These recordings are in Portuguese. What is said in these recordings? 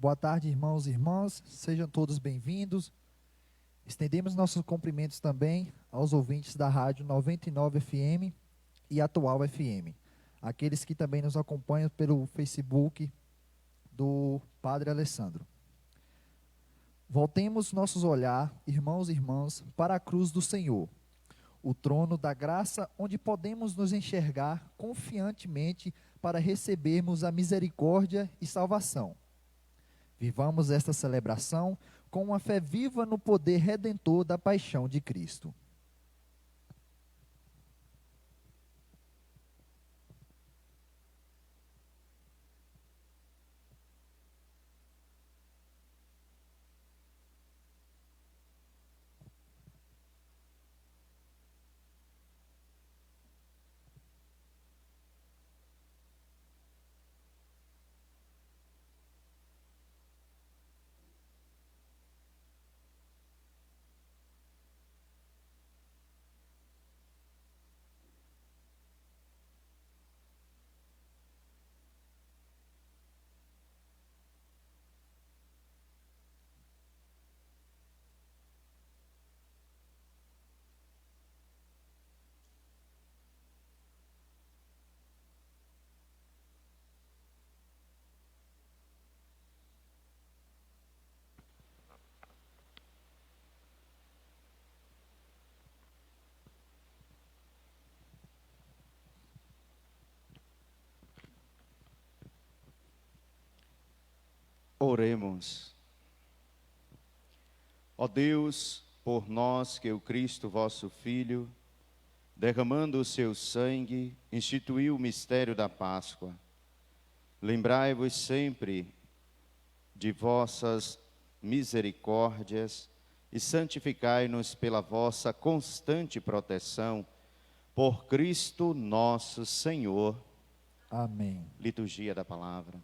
Boa tarde, irmãos e irmãs, sejam todos bem-vindos. Estendemos nossos cumprimentos também aos ouvintes da Rádio 99 FM e Atual FM, aqueles que também nos acompanham pelo Facebook do Padre Alessandro. Voltemos nossos olhar, irmãos e irmãs, para a cruz do Senhor, o trono da graça onde podemos nos enxergar confiantemente para recebermos a misericórdia e salvação. Vivamos esta celebração com uma fé viva no poder redentor da paixão de Cristo. Oremos. Ó Deus, por nós que o Cristo, vosso Filho, derramando o seu sangue, instituiu o mistério da Páscoa. Lembrai-vos sempre de vossas misericórdias e santificai-nos pela vossa constante proteção, por Cristo nosso Senhor. Amém. Liturgia da Palavra.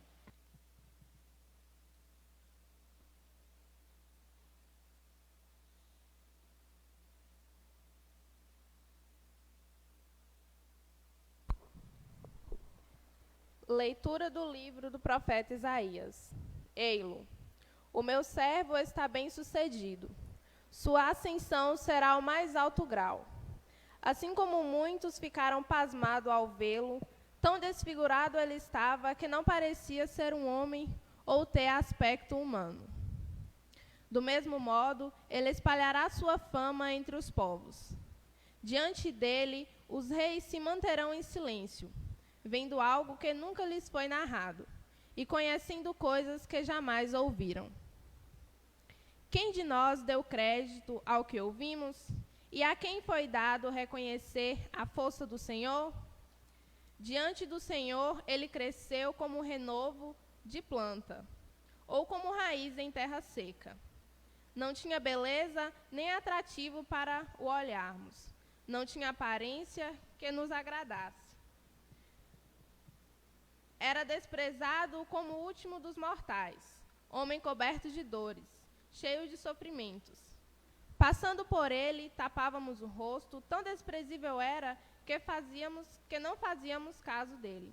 Leitura do livro do profeta Isaías. Ei-lo, o meu servo está bem-sucedido. Sua ascensão será ao mais alto grau. Assim como muitos ficaram pasmados ao vê-lo, tão desfigurado ele estava que não parecia ser um homem ou ter aspecto humano. Do mesmo modo, ele espalhará sua fama entre os povos. Diante dele, os reis se manterão em silêncio, vendo algo que nunca lhes foi narrado, e conhecendo coisas que jamais ouviram. Quem de nós deu crédito ao que ouvimos? E a quem foi dado reconhecer a força do Senhor? Diante do Senhor, ele cresceu como renovo de planta, ou como raiz em terra seca. Não tinha beleza nem atrativo para o olharmos. Não tinha aparência que nos agradasse. Era desprezado como o último dos mortais, homem coberto de dores, cheio de sofrimentos. Passando por ele, tapávamos o rosto, tão desprezível era que não fazíamos caso dele.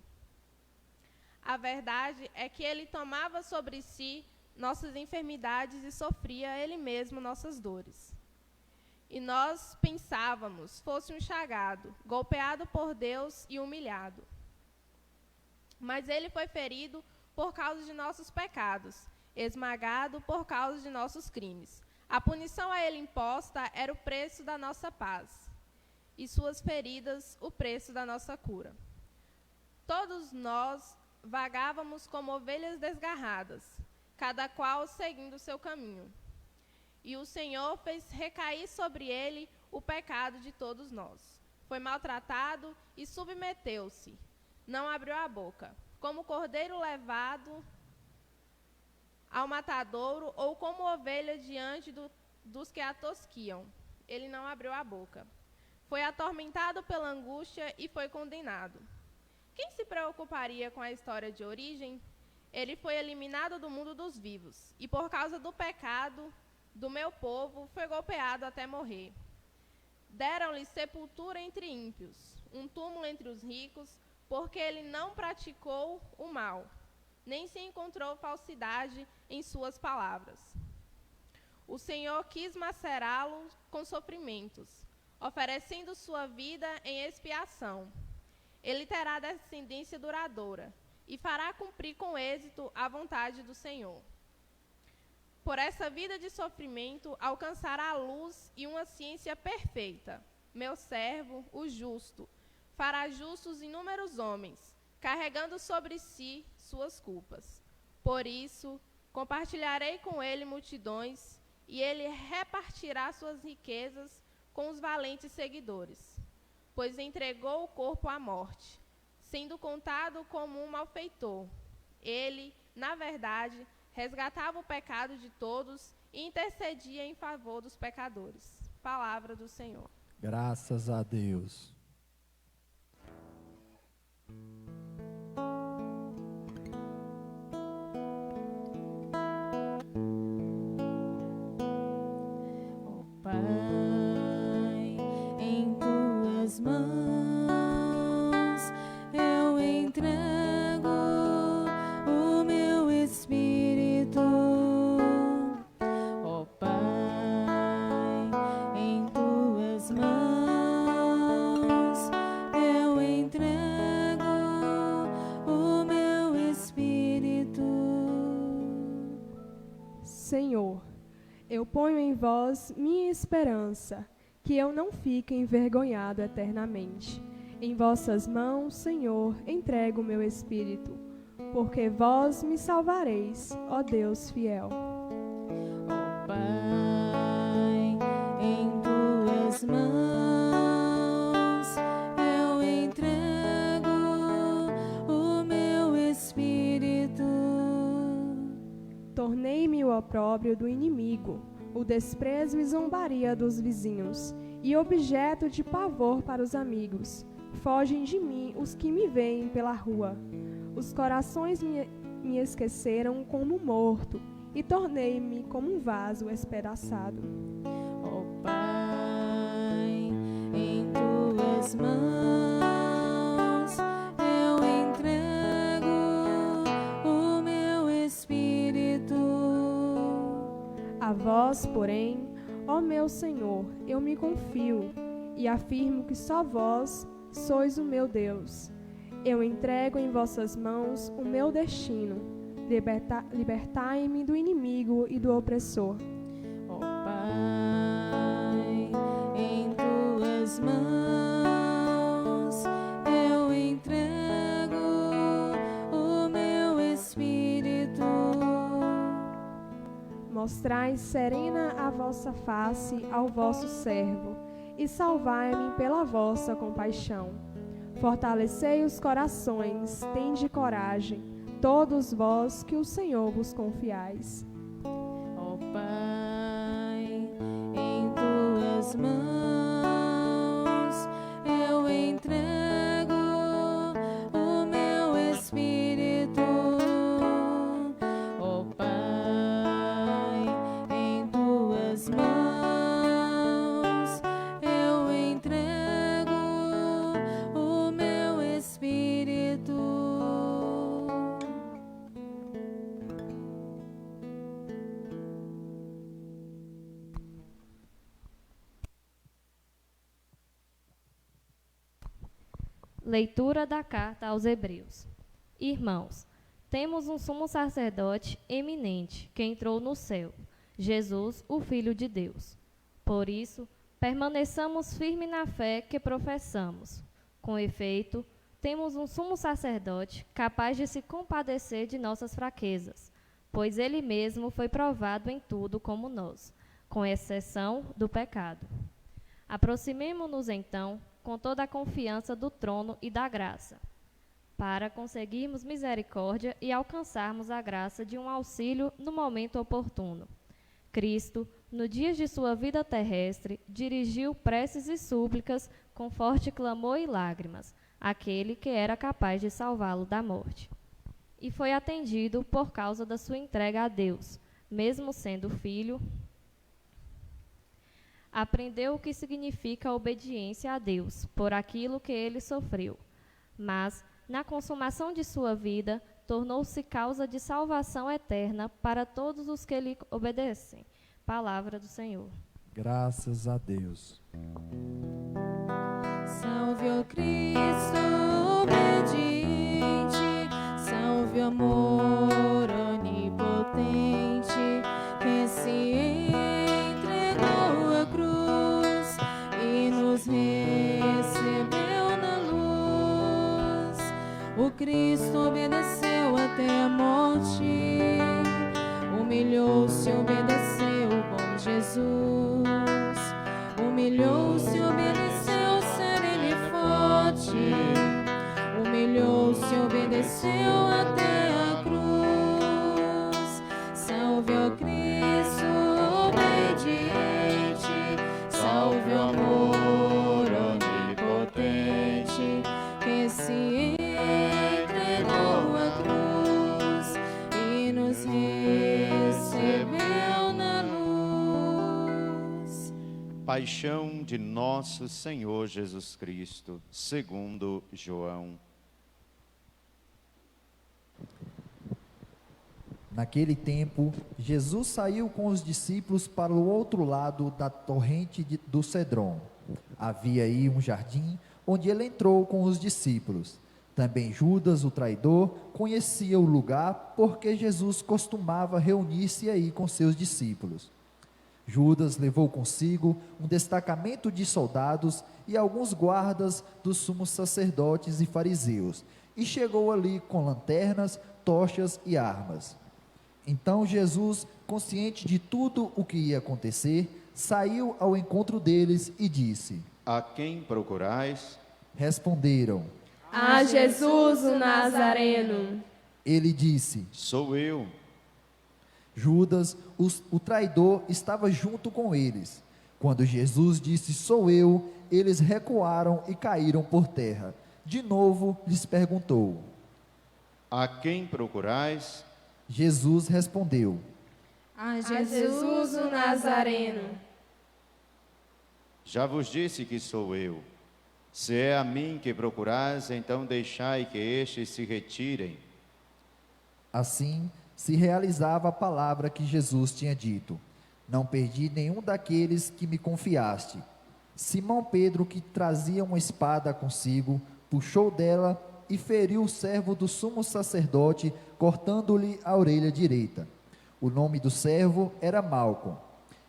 A verdade é que ele tomava sobre si nossas enfermidades e sofria ele mesmo nossas dores. E nós pensávamos, fosse um chagado, golpeado por Deus e humilhado. Mas ele foi ferido por causa de nossos pecados, esmagado por causa de nossos crimes. A punição a ele imposta era o preço da nossa paz, e suas feridas o preço da nossa cura. Todos nós vagávamos como ovelhas desgarradas, cada qual seguindo o seu caminho. E o Senhor fez recair sobre ele o pecado de todos nós. Foi maltratado e submeteu-se. Não abriu a boca, como cordeiro levado ao matadouro, ou como ovelha diante dos que a tosquiam. Ele não abriu a boca. Foi atormentado pela angústia e foi condenado. Quem se preocuparia com a história de origem? Ele foi eliminado do mundo dos vivos, e por causa do pecado do meu povo foi golpeado até morrer. Deram-lhe sepultura entre ímpios, um túmulo entre os ricos, porque ele não praticou o mal, nem se encontrou falsidade em suas palavras. O Senhor quis macerá-lo com sofrimentos, oferecendo sua vida em expiação. Ele terá descendência duradoura e fará cumprir com êxito a vontade do Senhor. Por essa vida de sofrimento alcançará a luz e uma ciência perfeita. Meu servo, o justo, fará justos inúmeros homens, carregando sobre si suas culpas. Por isso, compartilharei com ele multidões, e ele repartirá suas riquezas com os valentes seguidores, pois entregou o corpo à morte, sendo contado como um malfeitor. Ele, na verdade, resgatava o pecado de todos e intercedia em favor dos pecadores. Palavra do Senhor. Graças a Deus. Pai, em tuas mãos eu entrego o meu espírito. Ó Pai, em tuas mãos eu entrego o meu espírito. Senhor, eu ponho em vós minha esperança, que eu não fique envergonhado eternamente. Em vossas mãos, Senhor, entrego o meu espírito, porque vós me salvareis, ó Deus fiel. Ó Pai, em tuas mãos eu entrego o meu espírito. Tornei-me o opróbrio do inimigo, o desprezo e zombaria dos vizinhos, e objeto de pavor para os amigos. Fogem de mim os que me veem pela rua. Os corações me esqueceram como morto, e tornei-me como um vaso espedaçado. Ó Pai, em tuas mãos eu entrego o meu espírito. A vós, porém, ó meu Senhor, eu me confio, e afirmo que só vós sois o meu Deus. Eu entrego em vossas mãos o meu destino. Libertai-me do inimigo e do opressor. Ó Pai, em tuas mãos eu entrego o meu espírito. Mostrai serena a vossa face ao vosso servo, e salvai-me pela vossa compaixão. Fortalecei os corações, tende coragem, todos vós que o Senhor vos confiais. Ó Pai, em tuas mãos eu entrego o meu espírito. Ó Pai, em tuas mãos eu entrego o meu espírito. Leitura da carta aos Hebreus. Irmãos, temos um sumo sacerdote eminente que entrou no céu, Jesus, o Filho de Deus. Por isso, permaneçamos firmes na fé que professamos. Com efeito, temos um sumo sacerdote capaz de se compadecer de nossas fraquezas, pois ele mesmo foi provado em tudo como nós, com exceção do pecado. Aproximemo-nos, então, com toda a confiança do trono e da graça, para conseguirmos misericórdia e alcançarmos a graça de um auxílio no momento oportuno. Cristo, no dia de sua vida terrestre, dirigiu preces e súplicas com forte clamor e lágrimas, àquele que era capaz de salvá-lo da morte. E foi atendido por causa da sua entrega a Deus, mesmo sendo filho. Aprendeu o que significa a obediência a Deus, por aquilo que ele sofreu. Mas, na consumação de sua vida, tornou-se causa de salvação eterna para todos os que lhe obedecem. Palavra do Senhor. Graças a Deus. Salve, ó Cristo obediente, salve o amor onipotente, que se entregou à cruz e nos recebeu na luz. O Cristo obedeceu até a morte, humilhou-se, obedeceu o bom Jesus. Humilhou-se, obedeceu, sereno e forte. Humilhou-se, obedeceu até a cruz. Salve, ó Cristo obediente, salve o amor onipotente, que se entregou à cruz e nos recebeu na luz. Paixão de nosso Senhor Jesus Cristo, segundo João. Naquele tempo, Jesus saiu com os discípulos para o outro lado da torrente do Cedron. Havia aí um jardim onde ele entrou com os discípulos. Também Judas, o traidor, conhecia o lugar porque Jesus costumava reunir-se aí com seus discípulos. Judas levou consigo um destacamento de soldados e alguns guardas dos sumos sacerdotes e fariseus, e chegou ali com lanternas, tochas e armas. Então Jesus, consciente de tudo o que ia acontecer, saiu ao encontro deles e disse: A quem procurais? Responderam. A Jesus o Nazareno. Ele disse: Sou eu. Judas, o traidor, estava junto com eles. Quando Jesus disse: Sou eu, eles recuaram e caíram por terra. De novo lhes perguntou. A quem procurais? Jesus respondeu: A A Jesus o Nazareno. Já vos disse que sou eu. Se é a mim que procurais, então deixai que estes se retirem. Assim se realizava a palavra que Jesus tinha dito: Não perdi nenhum daqueles que me confiaste. Simão Pedro, que trazia uma espada consigo, puxou dela e feriu o servo do sumo sacerdote, cortando-lhe a orelha direita. O nome do servo era Malco.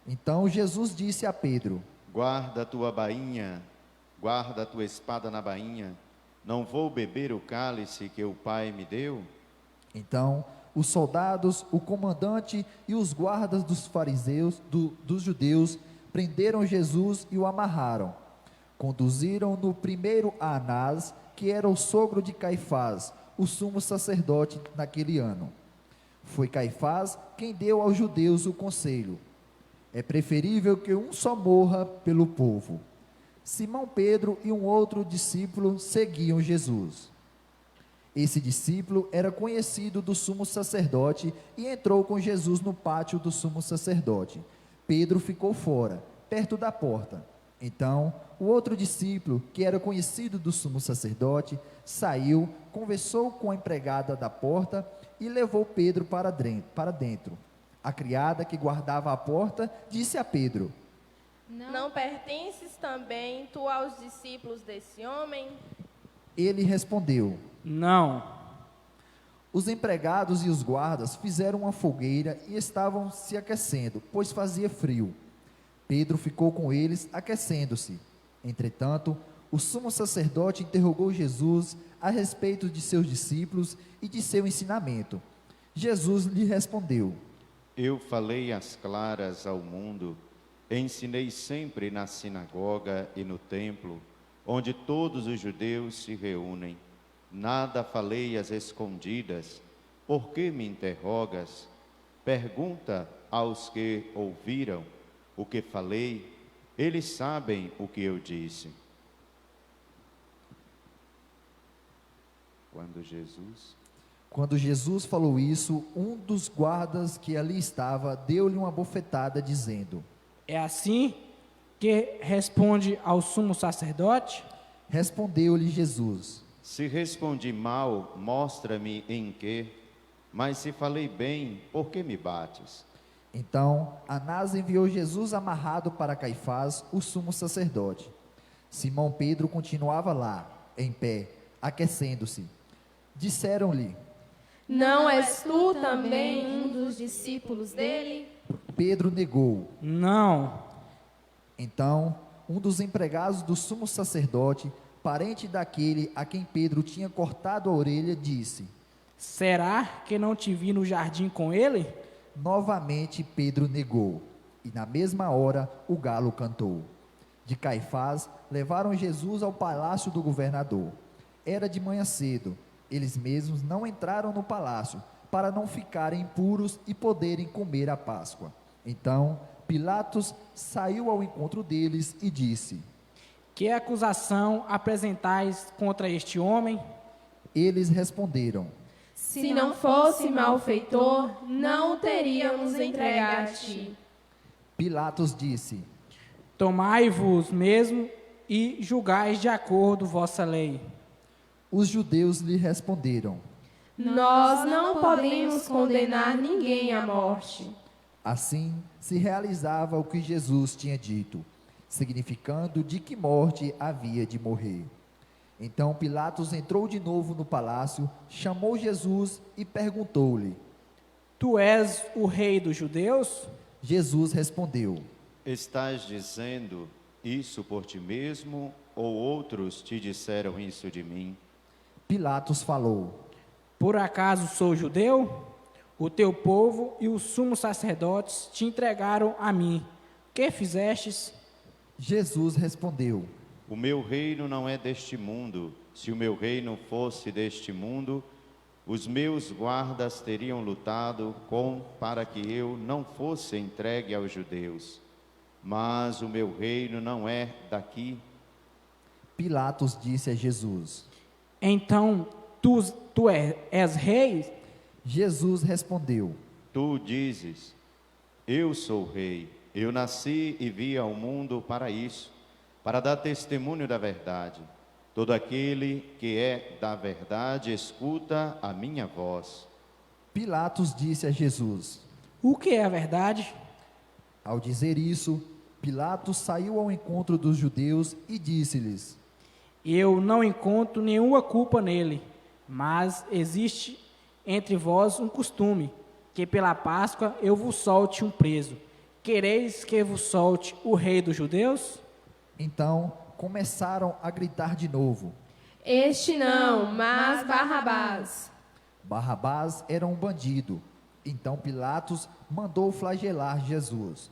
Então Jesus disse a Pedro: Guarda a tua bainha, guarda a tua espada na bainha. Não vou beber o cálice que o Pai me deu? Então os soldados, o comandante e os guardas dos fariseus, dos judeus, prenderam Jesus e o amarraram. Conduziram-no primeiro a Anás, que era o sogro de Caifás, o sumo sacerdote naquele ano. Foi Caifás quem deu aos judeus o conselho: é preferível que um só morra pelo povo. Simão Pedro e um outro discípulo seguiam Jesus. Esse discípulo era conhecido do sumo sacerdote e entrou com Jesus no pátio do sumo sacerdote. Pedro ficou fora, perto da porta. Então, o outro discípulo, que era conhecido do sumo sacerdote, saiu, conversou com a empregada da porta e levou Pedro para dentro. A criada que guardava a porta disse a Pedro: Não pertences também tu aos discípulos desse homem? Ele respondeu: Não. Os empregados e os guardas fizeram uma fogueira e estavam se aquecendo, pois fazia frio. Pedro ficou com eles, aquecendo-se. Entretanto, o sumo sacerdote interrogou Jesus a respeito de seus discípulos e de seu ensinamento. Jesus lhe respondeu: Eu falei às claras ao mundo, ensinei sempre na sinagoga e no templo, onde todos os judeus se reúnem. Nada falei às escondidas. Por que me interrogas? Pergunta aos que ouviram o que falei, eles sabem o que eu disse. Quando Jesus falou isso, um dos guardas que ali estava deu-lhe uma bofetada, dizendo: É assim que responde ao sumo sacerdote? Respondeu-lhe Jesus: Se respondi mal, mostra-me em quê, mas se falei bem, por que me bates? Então Anás enviou Jesus amarrado para Caifás, o sumo sacerdote. Simão Pedro continuava lá, em pé, aquecendo-se. Disseram-lhe. Não és tu também um dos discípulos dele? Pedro negou. Não. Então um dos empregados do sumo sacerdote, parente daquele a quem Pedro tinha cortado a orelha, disse. Será que não te vi no jardim com ele? Novamente Pedro negou, e na mesma hora o galo cantou. De Caifás levaram Jesus ao palácio do governador. Era de manhã cedo. Eles mesmos não entraram no palácio, para não ficarem impuros e poderem comer a Páscoa. Então Pilatos saiu ao encontro deles e disse. Que acusação apresentais contra este homem? Eles responderam. Se não fosse malfeitor, não o teríamos entregue a ti. Pilatos disse. Tomai-vos mesmo e julgais de acordo vossa lei. Os judeus lhe responderam. Nós não podemos condenar ninguém à morte. Assim se realizava o que Jesus tinha dito, significando de que morte havia de morrer. Então Pilatos entrou de novo no palácio, chamou Jesus e perguntou-lhe. Tu és o rei dos judeus? Jesus respondeu. Estás dizendo isso por ti mesmo, ou outros te disseram isso de mim? Pilatos falou. Por acaso sou judeu? O teu povo e os sumos sacerdotes te entregaram a mim. Que fizestes? Jesus respondeu. O meu reino não é deste mundo. Se o meu reino fosse deste mundo, os meus guardas teriam lutado para que eu não fosse entregue aos judeus. Mas o meu reino não é daqui. Pilatos disse a Jesus. Então, tu és rei? Jesus respondeu. Tu dizes, eu sou rei. Eu nasci e vi ao mundo para isso, para dar testemunho da verdade. Todo aquele que é da verdade escuta a minha voz. Pilatos disse a Jesus. O que é a verdade? Ao dizer isso, Pilatos saiu ao encontro dos judeus e disse-lhes. Eu não encontro nenhuma culpa nele, mas existe entre vós um costume, que pela Páscoa eu vos solte um preso. Quereis que vos solte o rei dos judeus? Então começaram a gritar de novo. Este não, mas Barrabás. Barrabás era um bandido. Então Pilatos mandou flagelar Jesus.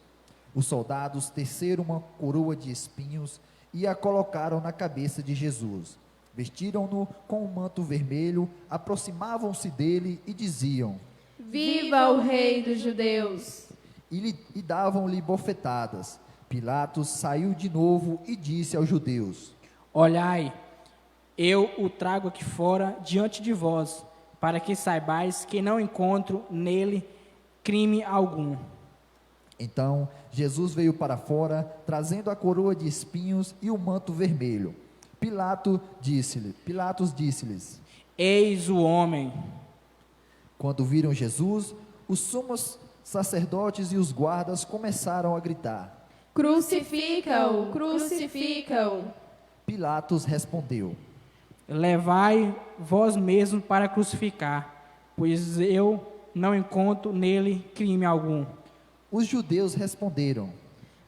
Os soldados teceram uma coroa de espinhos e a colocaram na cabeça de Jesus. Vestiram-no com um manto vermelho, aproximavam-se dele e diziam: Viva o rei dos judeus! E davam-lhe bofetadas. Pilatos saiu de novo e disse aos judeus: Olhai, eu o trago aqui fora diante de vós, para que saibais que não encontro nele crime algum. Então Jesus veio para fora, trazendo a coroa de espinhos e o manto vermelho. Pilatos disse-lhes: Eis o homem. Quando viram Jesus, os sumos sacerdotes e os guardas começaram a gritar. Crucifica-o! Crucifica-o! Pilatos respondeu. Levai vós mesmo para crucificar, pois eu não encontro nele crime algum. Os judeus responderam.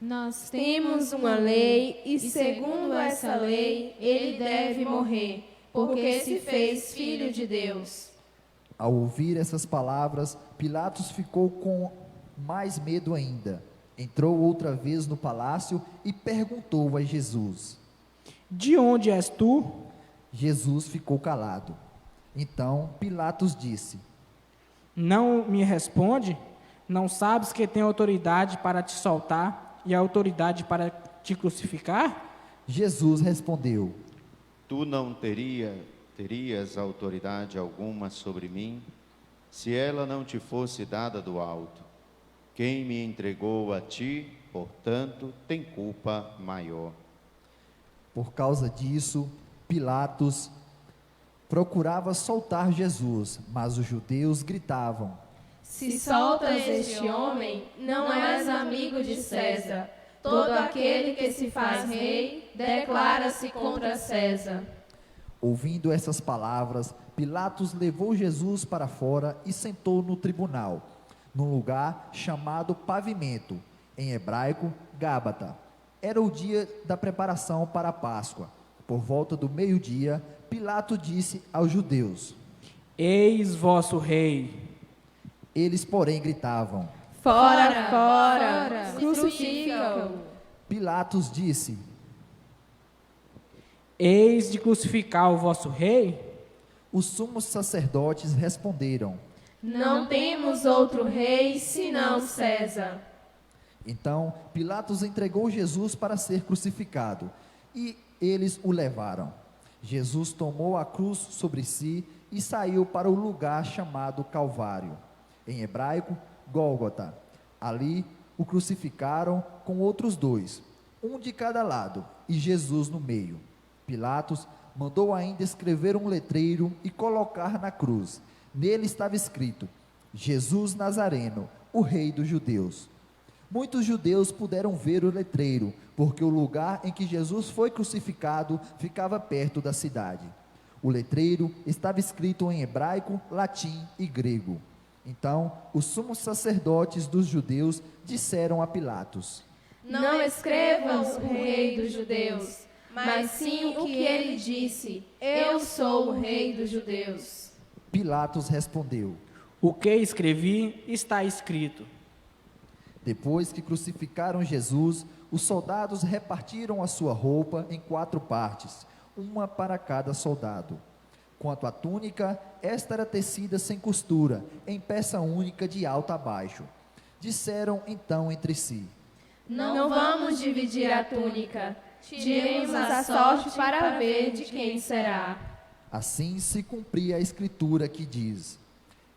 Nós Temos uma lei e, segundo essa lei, ele deve morrer, porque se fez filho de Deus. Ao ouvir essas palavras, Pilatos ficou com mais medo ainda. Entrou outra vez no palácio e perguntou a Jesus. De onde és tu? Jesus ficou calado. Então Pilatos disse. Não me responde? Não sabes que tenho autoridade para te soltar e autoridade para te crucificar? Jesus respondeu. Tu não terias autoridade alguma sobre mim, se ela não te fosse dada do alto. Quem me entregou a ti, portanto, tem culpa maior. Por causa disso, Pilatos procurava soltar Jesus, mas os judeus gritavam: Se soltas este homem, não és amigo de César. Todo aquele que se faz rei, declara-se contra César. Ouvindo essas palavras, Pilatos levou Jesus para fora e sentou no tribunal, num lugar chamado Pavimento, em hebraico, Gábata. Era o dia da preparação para a Páscoa. Por volta do meio-dia, Pilato disse aos judeus: Eis vosso rei. Eles, porém, gritavam. Fora, fora, crucifica-o. Pilatos disse: Eis de crucificar o vosso rei? Os sumos sacerdotes responderam: Não temos outro rei senão César. Então Pilatos entregou Jesus para ser crucificado, e eles o levaram. Jesus tomou a cruz sobre si e saiu para o lugar chamado Calvário, em hebraico, Gólgota. Ali o crucificaram com outros dois, um de cada lado, e Jesus no meio. Pilatos mandou ainda escrever um letreiro e colocar na cruz. Nele estava escrito: Jesus Nazareno, o Rei dos Judeus. Muitos judeus puderam ver o letreiro, porque o lugar em que Jesus foi crucificado ficava perto da cidade. O letreiro estava escrito em hebraico, latim e grego. Então, os sumos sacerdotes dos judeus disseram a Pilatos: Não escrevas o rei dos judeus, mas sim o que ele disse: Eu sou o rei dos judeus. Pilatos respondeu: O que escrevi está escrito. Depois que crucificaram Jesus, os soldados repartiram a sua roupa em 4 partes, uma para cada soldado. Quanto à túnica, esta era tecida sem costura, em peça única de alto a baixo. Disseram então entre si: Não vamos dividir a túnica. Tiremos a sorte para ver de quem será. Assim se cumpria a escritura que diz: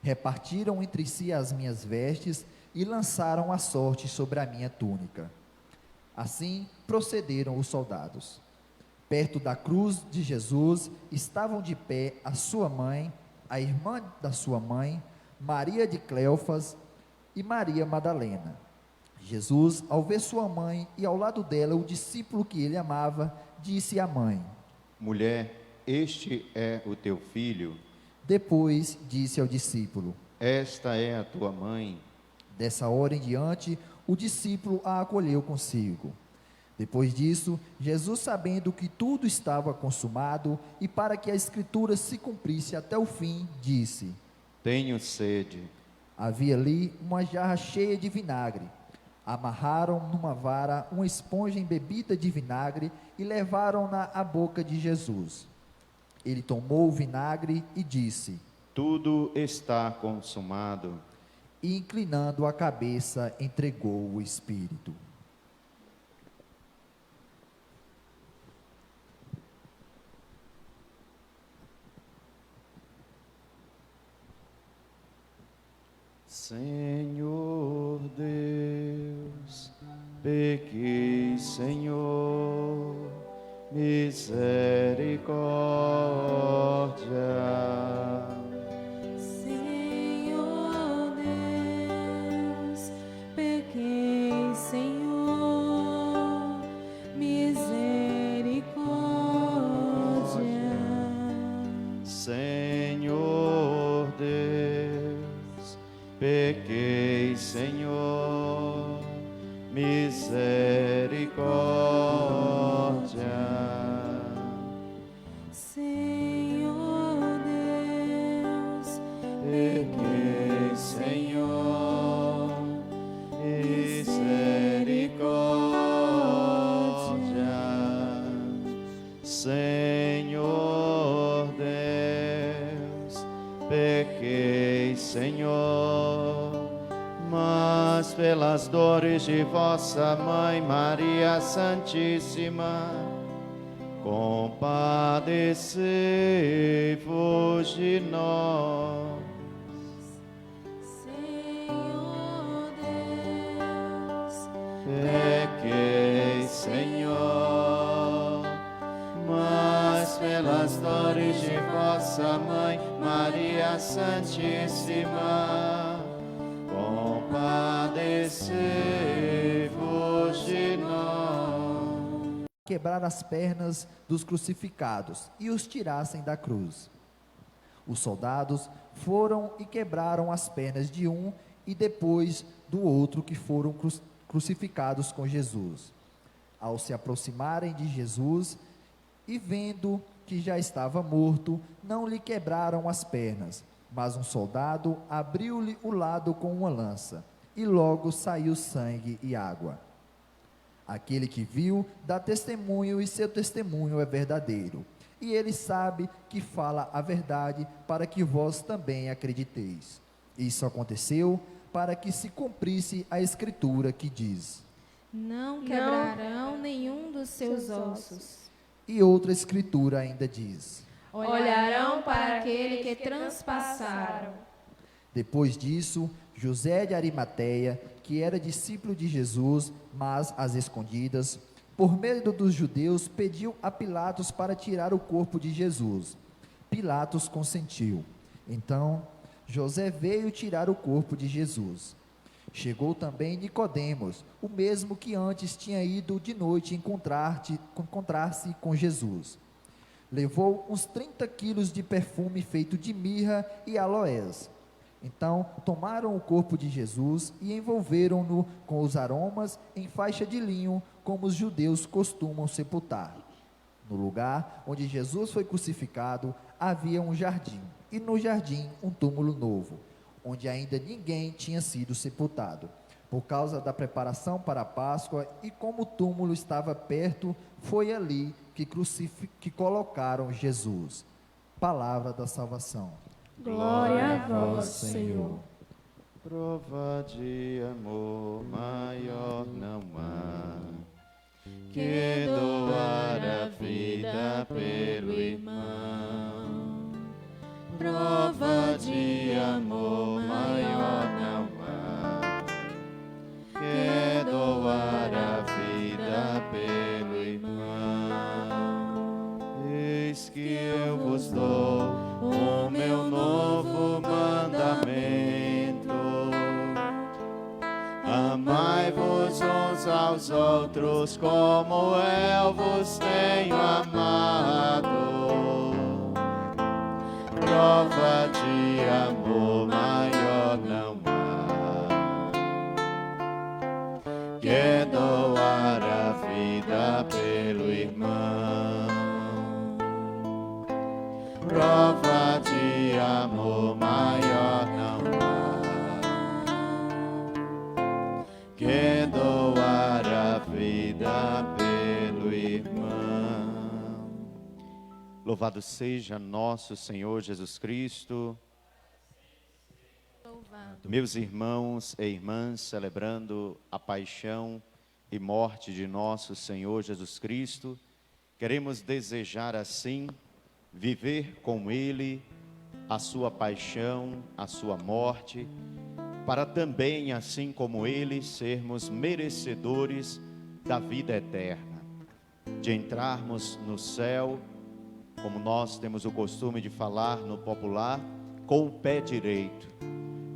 Repartiram entre si as minhas vestes e lançaram a sorte sobre a minha túnica. Assim procederam os soldados. Perto da cruz de Jesus estavam de pé a sua mãe, a irmã da sua mãe, Maria de Cleofas e Maria Madalena. Jesus, ao ver sua mãe e ao lado dela o discípulo que ele amava, disse à mãe: Mulher, este é o teu filho, Depois disse ao discípulo: esta é a tua mãe. Dessa hora em diante, o discípulo a acolheu consigo. Depois disso, Jesus, sabendo que tudo estava consumado e para que a escritura se cumprisse até o fim, disse: Tenho sede. Havia ali uma jarra cheia de vinagre. Amarraram numa vara uma esponja embebida de vinagre e levaram-na à boca de Jesus. Ele tomou o vinagre e disse: Tudo está consumado. E inclinando a cabeça, entregou o Espírito. Senhor Deus, pequei, Senhor, misericórdia. Senhor Deus, pequei, Senhor, misericórdia. Senhor Deus, pequei, Senhor, misericórdia. Senhor Deus, Pequei, Senhor, misericórdia. Senhor Deus, pequei, Senhor, mas pelas dores de vossa Mãe Maria Santíssima, compadecei-vos de nós. Senhor Deus, Pequei, Senhor, mas pelas dores de vossa Santíssima, compadecei-vos de nós. Quebrar as pernas dos crucificados e os tirassem da cruz. Os soldados foram e quebraram as pernas de um e depois do outro que foram crucificados com Jesus. Ao se aproximarem de Jesus e vendo que já estava morto, não lhe quebraram as pernas, mas um soldado abriu-lhe o lado com uma lança, e logo saiu sangue e água. Aquele que viu dá testemunho, e seu testemunho é verdadeiro. E ele sabe que fala a verdade, para que vós também acrediteis. Isso aconteceu para que se cumprisse a escritura que diz: Não quebrarão nenhum dos seus ossos. E outra escritura ainda diz: Olharão para aquele que transpassaram. Depois disso, José de Arimateia, que era discípulo de Jesus, mas às escondidas, por medo dos judeus, pediu a Pilatos para tirar o corpo de Jesus. Pilatos consentiu. Então, José veio tirar o corpo de Jesus. Chegou também Nicodemos, o mesmo que antes tinha ido de noite encontrar-se com Jesus. Levou uns 30 quilos de perfume feito de mirra e aloés. Então tomaram o corpo de Jesus e envolveram-no com os aromas em faixa de linho, como os judeus costumam sepultar. No lugar onde Jesus foi crucificado havia um jardim, e no jardim um túmulo novo, onde ainda ninguém tinha sido sepultado, por causa da preparação para a Páscoa, e como o túmulo estava perto, foi ali que colocaram Jesus. Palavra da salvação. Glória a vós, Senhor. Prova de amor maior não há que doar a vida pelo irmão. Prova de amor maior não há que doar a vida pelo irmão. Eis que eu vos dou o meu novo mandamento: amai-vos uns aos outros como eu vos tenho amado. Prova de amor maior não há que doar a vida pelo irmão. Prova de amor maior não há que doar a vida pelo irmão. Louvado seja nosso Senhor Jesus Cristo. Meus irmãos e irmãs, celebrando a paixão e morte de nosso Senhor Jesus Cristo, queremos desejar assim viver com Ele a sua paixão, a sua morte, para também, assim como Ele, sermos merecedores da vida eterna, de entrarmos no céu, como nós temos o costume de falar no popular, com o pé direito,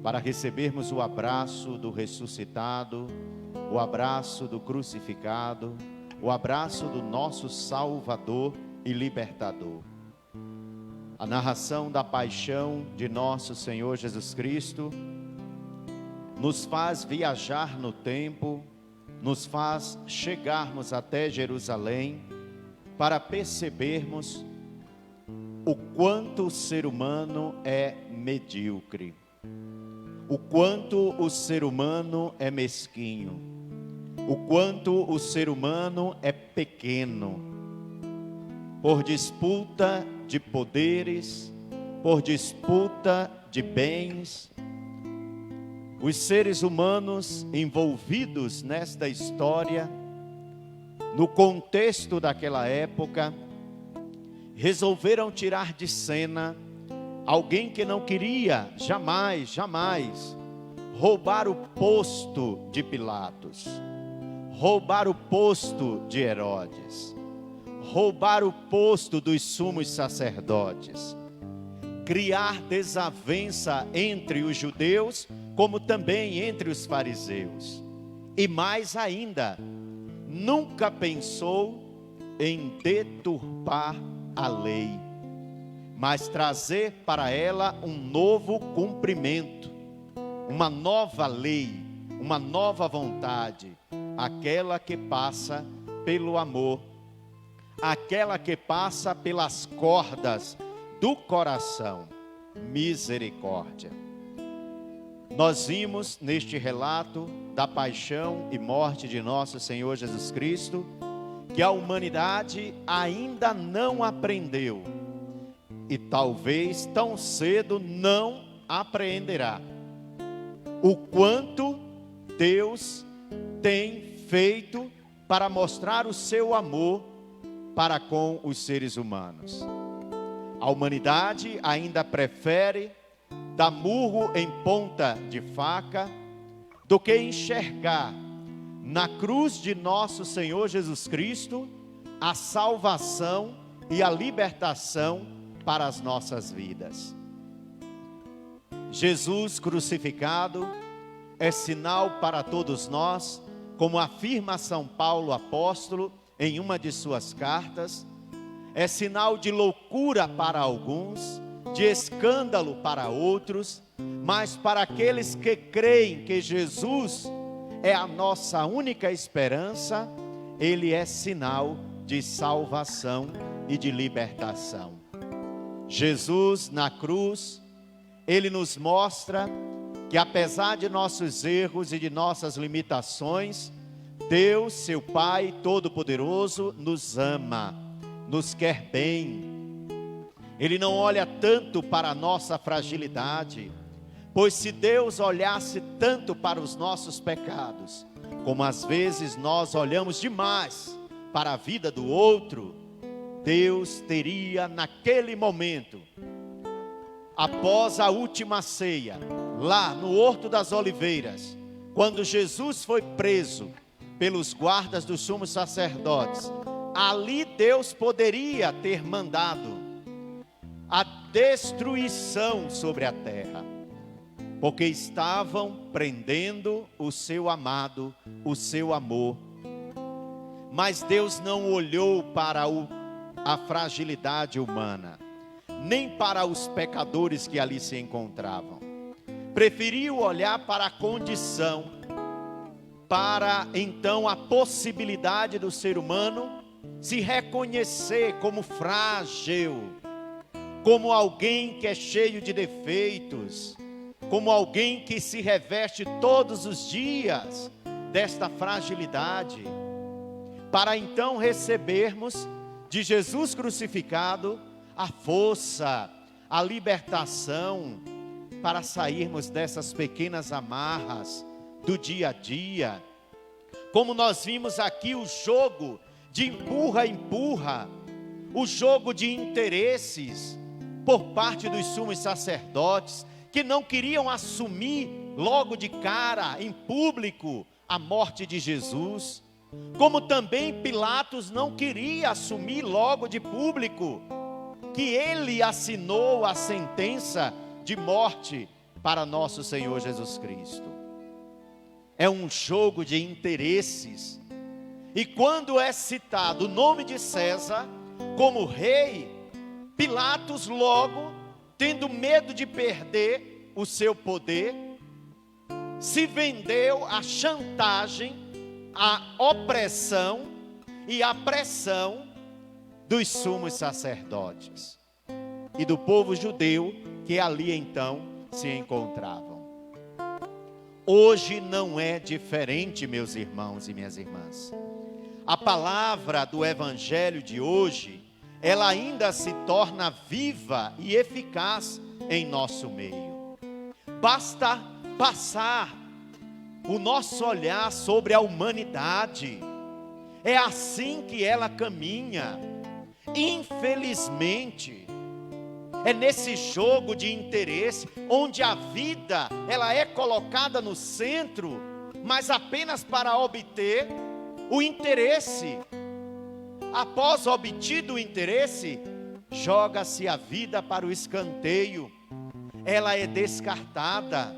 para recebermos o abraço do ressuscitado, o abraço do crucificado, o abraço do nosso Salvador e Libertador. A narração da paixão de nosso Senhor Jesus Cristo nos faz viajar no tempo, nos faz chegarmos até Jerusalém para percebermos o quanto o ser humano é medíocre, o quanto o ser humano é mesquinho, o quanto o ser humano é pequeno, por disputa de poderes, por disputa de bens. Os seres humanos envolvidos nesta história, no contexto daquela época, resolveram tirar de cena alguém que não queria jamais roubar o posto de Pilatos, roubar o posto de Herodes, roubar o posto dos sumos sacerdotes. criar desavença entre os judeus, como também entre os fariseus. E mais ainda, nunca pensou em deturpar a lei, mas trazer para ela um novo cumprimento, uma nova lei, uma nova vontade, aquela que passa pelo amor, aquela que passa pelas cordas do coração, misericórdia. Nós vimos neste relato da paixão e morte de nosso Senhor Jesus Cristo, que a humanidade ainda não aprendeu, e talvez tão cedo não apreenderá, o quanto Deus tem feito para mostrar o seu amor para com os seres humanos. A humanidade ainda prefere dar murro em ponta de faca do que enxergar na cruz de nosso Senhor Jesus Cristo a salvação e a libertação para as nossas vidas. Jesus crucificado é sinal para todos nós, como afirma São Paulo apóstolo em uma de suas cartas, é sinal de loucura para alguns, de escândalo para outros, mas para aqueles que creem que Jesus é a nossa única esperança, ele é sinal de salvação e de libertação. Jesus na cruz, ele nos mostra que apesar de nossos erros e de nossas limitações, Deus, seu Pai Todo-Poderoso, nos ama, nos quer bem. Ele não olha tanto para a nossa fragilidade, pois se Deus olhasse tanto para os nossos pecados, como às vezes nós olhamos demais para a vida do outro, Deus teria naquele momento, após a última ceia, lá no Horto das Oliveiras, quando Jesus foi preso pelos guardas dos sumos sacerdotes, ali Deus poderia ter mandado a destruição sobre a terra, porque estavam prendendo o seu amado, o seu amor. Mas Deus não olhou para a fragilidade humana, nem para os pecadores que ali se encontravam. Preferiu olhar para a condição, para então a possibilidade do ser humano se reconhecer como frágil, como alguém que é cheio de defeitos, como alguém que se reveste todos os dias desta fragilidade, para então recebermos de Jesus crucificado a força, a libertação, para sairmos dessas pequenas amarras do dia a dia. Como nós vimos aqui, o jogo de empurra-empurra, o jogo de interesses por parte dos sumos sacerdotes, que não queriam assumir logo de cara, em público, a morte de Jesus. Como também Pilatos não queria assumir logo de público que ele assinou a sentença de morte para nosso Senhor Jesus Cristo. É um jogo de interesses. E quando é citado o nome de César como rei, Pilatos logo, tendo medo de perder o seu poder, se vendeu à chantagem, à opressão e à pressão dos sumos sacerdotes e do povo judeu que ali então se encontravam. Hoje não é diferente, meus irmãos e minhas irmãs. A palavra do evangelho de hoje, ela ainda se torna viva e eficaz em nosso meio. Basta passar o nosso olhar sobre a humanidade. É assim que ela caminha. Infelizmente, é nesse jogo de interesse, onde a vida, ela é colocada no centro, mas apenas para obter o interesse. Após obtido o interesse, joga-se a vida para o escanteio, ela é descartada.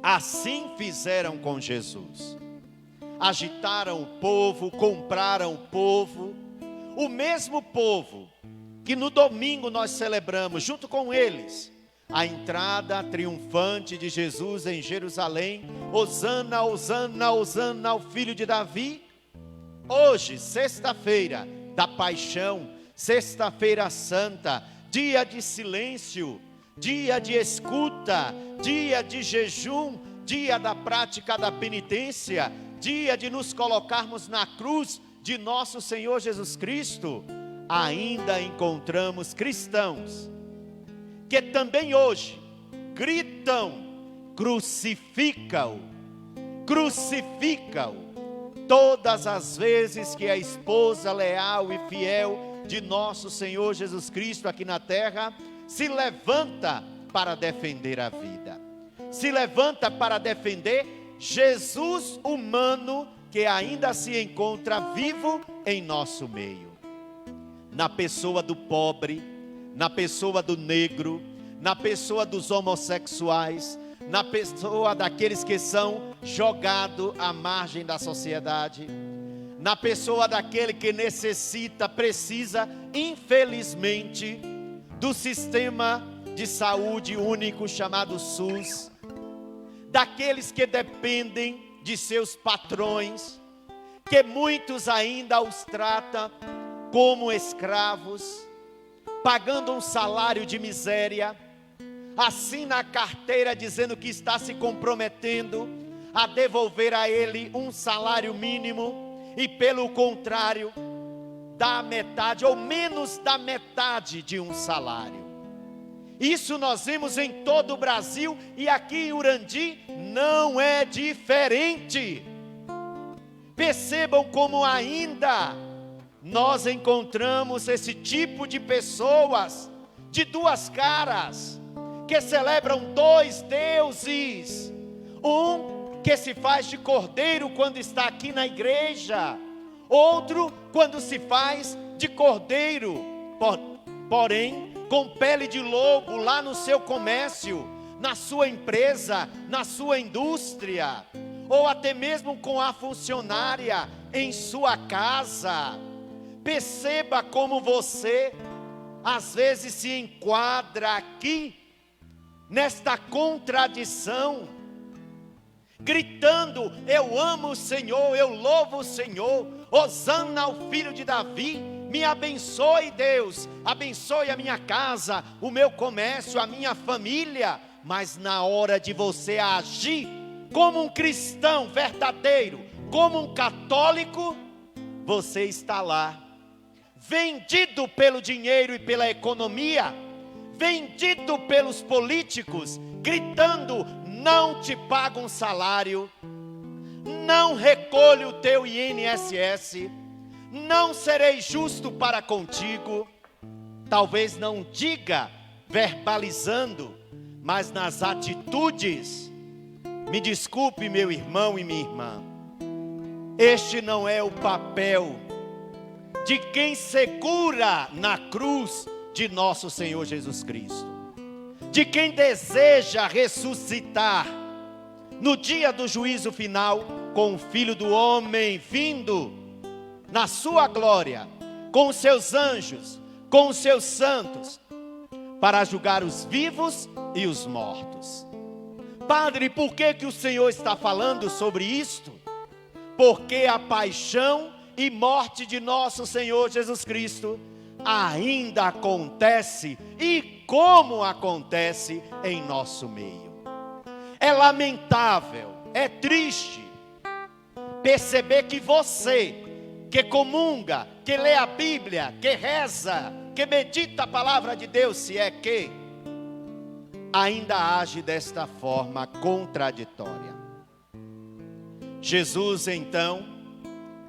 Assim fizeram com Jesus. Agitaram o povo, compraram o povo, o mesmo povo que no domingo nós celebramos, junto com eles, a entrada triunfante de Jesus em Jerusalém. Hosana, Hosana, Hosana ao filho de Davi. Hoje, sexta-feira da paixão, sexta-feira santa, dia de silêncio, dia de escuta, dia de jejum, dia da prática da penitência, dia de nos colocarmos na cruz de nosso Senhor Jesus Cristo, ainda encontramos cristãos que também hoje gritam: crucifica-o, crucifica-o. Todas as vezes que a esposa leal e fiel de nosso Senhor Jesus Cristo aqui na terra se levanta para defender a vida, se levanta para defender Jesus humano que ainda se encontra vivo em nosso meio, na pessoa do pobre, na pessoa do negro, na pessoa dos homossexuais, na pessoa daqueles que são jogados à margem da sociedade, na pessoa daquele que necessita, precisa, infelizmente, do sistema de saúde único chamado SUS, daqueles que dependem de seus patrões, que muitos ainda os tratam como escravos, pagando um salário de miséria, assina a carteira dizendo que está se comprometendo a devolver a ele um salário mínimo e, pelo contrário, dá metade ou menos da metade de um salário. Isso nós vemos em todo o Brasil e aqui em Urandi não é diferente. Percebam como ainda nós encontramos esse tipo de pessoas de duas caras, que celebram dois deuses, um que se faz de cordeiro quando está aqui na igreja, outro quando se faz de cordeiro, porém com pele de lobo lá no seu comércio, na sua empresa, na sua indústria, ou até mesmo com a funcionária em sua casa. Perceba como você às vezes se enquadra aqui nesta contradição, gritando: eu amo o Senhor, eu louvo o Senhor, hosana ao filho de Davi, me abençoe Deus, abençoe a minha casa, o meu comércio, a minha família. Mas na hora de você agir como um cristão verdadeiro, como um católico, você está lá, vendido pelo dinheiro e pela economia, vendido pelos políticos, gritando: não te pago um salário, não recolho o teu INSS, não serei justo para contigo. Talvez não diga verbalizando, mas nas atitudes. Me desculpe, meu irmão e minha irmã, este não é o papel de quem segura na cruz de nosso Senhor Jesus Cristo, de quem deseja ressuscitar no dia do juízo final, com o Filho do Homem vindo na sua glória, com os seus anjos, com os seus santos, para julgar os vivos e os mortos. Padre, por que o Senhor está falando sobre isto? Porque a paixão e morte de nosso Senhor Jesus Cristo ainda acontece, e como acontece em nosso meio. É lamentável, é triste perceber que você, que comunga, que lê a Bíblia, que reza, que medita a palavra de Deus, se é que ainda age desta forma contraditória. Jesus então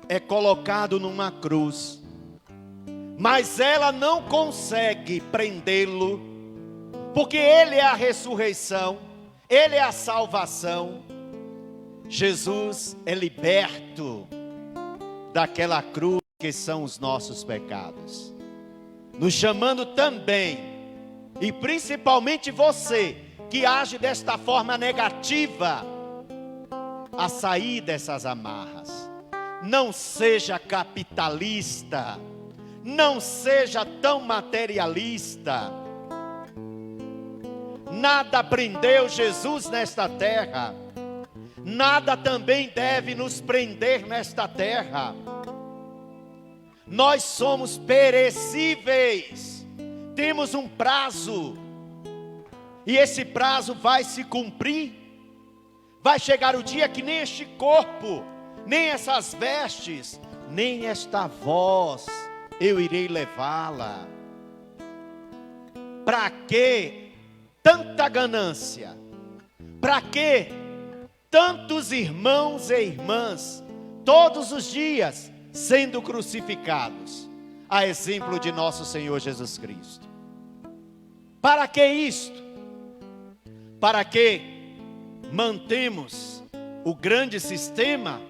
é colocado numa cruz, mas ela não consegue prendê-lo, porque Ele é a ressurreição, Ele é a salvação. Jesus é liberto daquela cruz que são os nossos pecados. nos chamando também, e principalmente você, que age desta forma negativa, a sair dessas amarras. Não seja capitalista, não seja tão materialista. Nada prendeu Jesus nesta terra, nada também deve nos prender nesta terra. Nós somos perecíveis, temos um prazo, e esse prazo vai se cumprir. Vai chegar o dia que nem este corpo, nem essas vestes, nem esta voz, eu irei levá-la. Para que tanta ganância? Para que tantos irmãos e irmãs, todos os dias, sendo crucificados, a exemplo de nosso Senhor Jesus Cristo? Para que isto? Para que mantemos o grande sistema,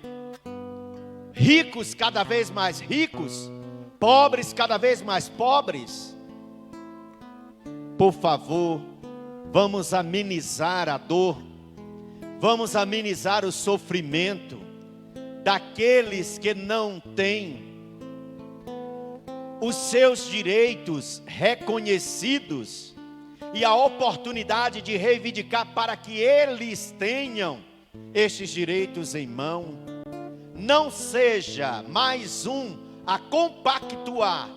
ricos cada vez mais ricos, pobres cada vez mais pobres? Por favor, vamos amenizar a dor, vamos amenizar o sofrimento daqueles que não têm os seus direitos reconhecidos e a oportunidade de reivindicar para que eles tenham estes direitos em mão. Não seja mais um a compactuar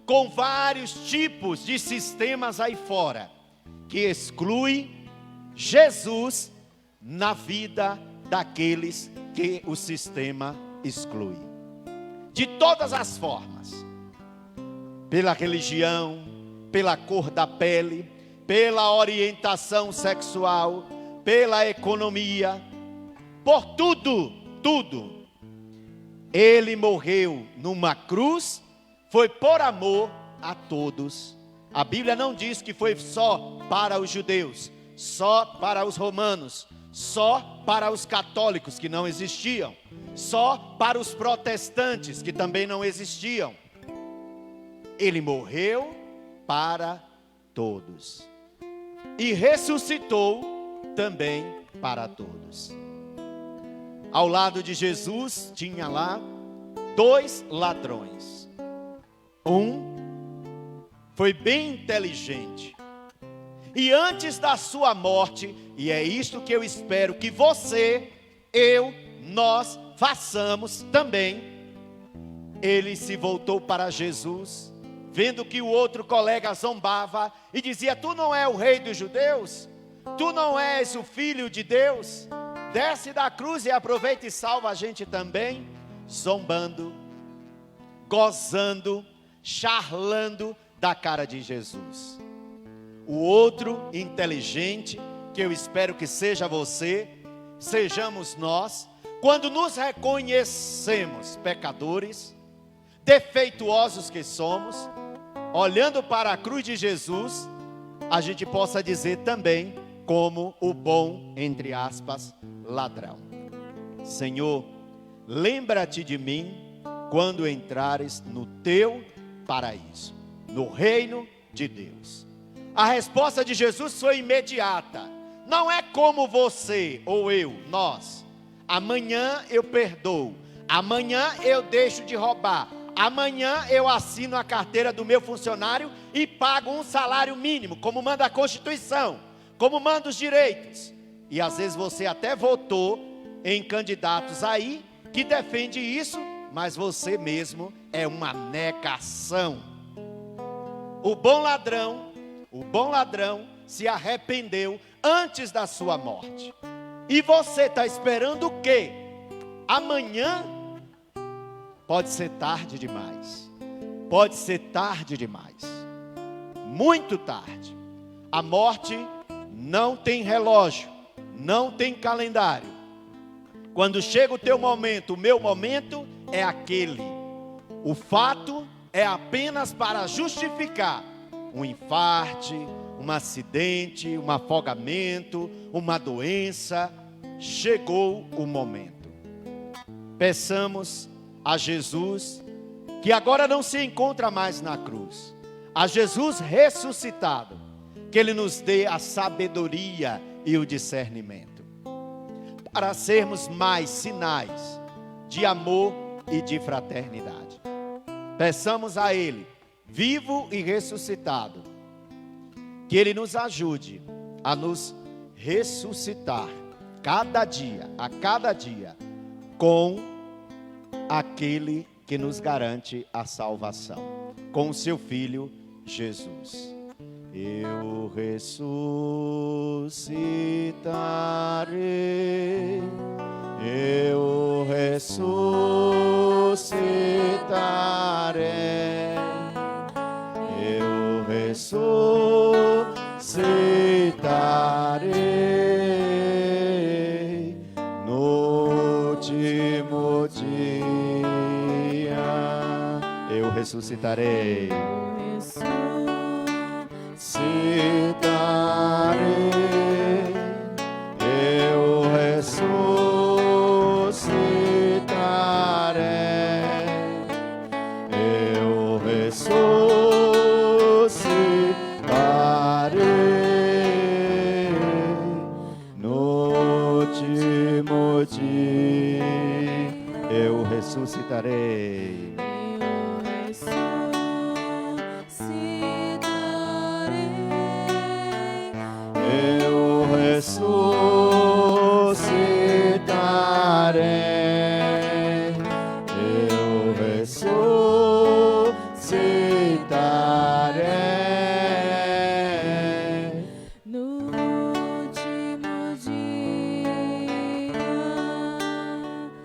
com vários tipos de sistemas aí fora, que exclui Jesus na vida daqueles que o sistema exclui. De todas as formas, pela religião, pela cor da pele, pela orientação sexual, pela economia, por tudo, tudo. Ele morreu numa cruz, foi por amor a todos. A Bíblia não diz que foi só para os judeus, só para os romanos, só para os católicos, que não existiam, só para os protestantes, que também não existiam. Ele morreu para todos e ressuscitou também para todos. Ao lado de Jesus tinha lá 2 ladrões. Um foi bem inteligente, e antes da sua morte, e é isto que eu espero que você, eu, nós façamos também, ele se voltou para Jesus, vendo que o outro colega zombava e dizia: tu não é o rei dos judeus? Tu não és o filho de Deus? Desce da cruz e aproveita e salva a gente também. Zombando, gozando, charlando da cara de Jesus. O outro inteligente, que eu espero que seja você, sejamos nós, quando nos reconhecemos pecadores, defeituosos que somos, olhando para a cruz de Jesus, a gente possa dizer também, como o bom, entre aspas, ladrão: Senhor, lembra-te de mim quando entrares no teu paraíso, no reino de Deus. A resposta de Jesus foi imediata. Não é como você ou eu, nós: amanhã eu perdoo, amanhã eu deixo de roubar, amanhã eu assino a carteira do meu funcionário e pago um salário mínimo, como manda a Constituição, como manda os direitos. E às vezes você até votou em candidatos aí que defende isso, mas você mesmo é uma negação. O bom ladrão se arrependeu antes da sua morte. E você está esperando o quê? Amanhã pode ser tarde demais. Pode ser tarde demais. Muito tarde. A morte não tem relógio, não tem calendário. Quando chega o teu momento, o meu momento é aquele. O fato é apenas para justificar um infarte, um acidente, um afogamento, uma doença. Chegou o momento. Peçamos a Jesus, que agora não se encontra mais na cruz, a Jesus ressuscitado, que Ele nos dê a sabedoria e o discernimento, para sermos mais sinais de amor e de fraternidade. Peçamos a Ele, vivo e ressuscitado, que Ele nos ajude a nos ressuscitar a cada dia, com aquele que nos garante a salvação, com o seu Filho Jesus. Eu ressuscitarei, eu ressuscitarei, eu ressuscitarei no último dia, eu ressuscitarei. Eu ressuscitarei, eu ressuscitarei no último dia, eu ressuscitarei. Eu ressuscitarei, eu ressuscitarei no último dia.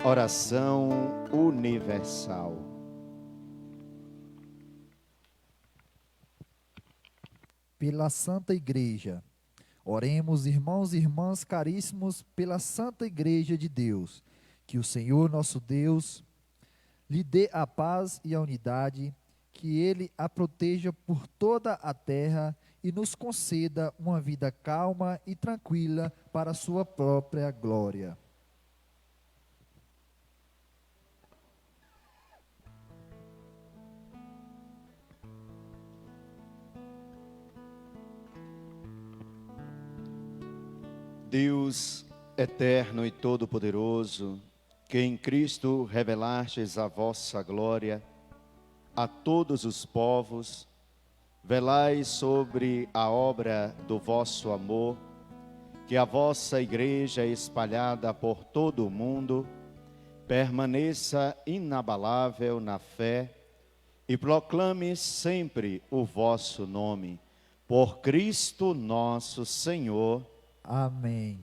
Oração universal. Pela Santa Igreja. Oremos, irmãos e irmãs caríssimos, pela Santa Igreja de Deus, que o Senhor nosso Deus lhe dê a paz e a unidade, que Ele a proteja por toda a terra e nos conceda uma vida calma e tranquila para a sua própria glória. Deus eterno e todo-poderoso, que em Cristo revelastes a vossa glória a todos os povos, velai sobre a obra do vosso amor, que a vossa igreja espalhada por todo o mundo permaneça inabalável na fé e proclame sempre o vosso nome, por Cristo nosso Senhor. Amém.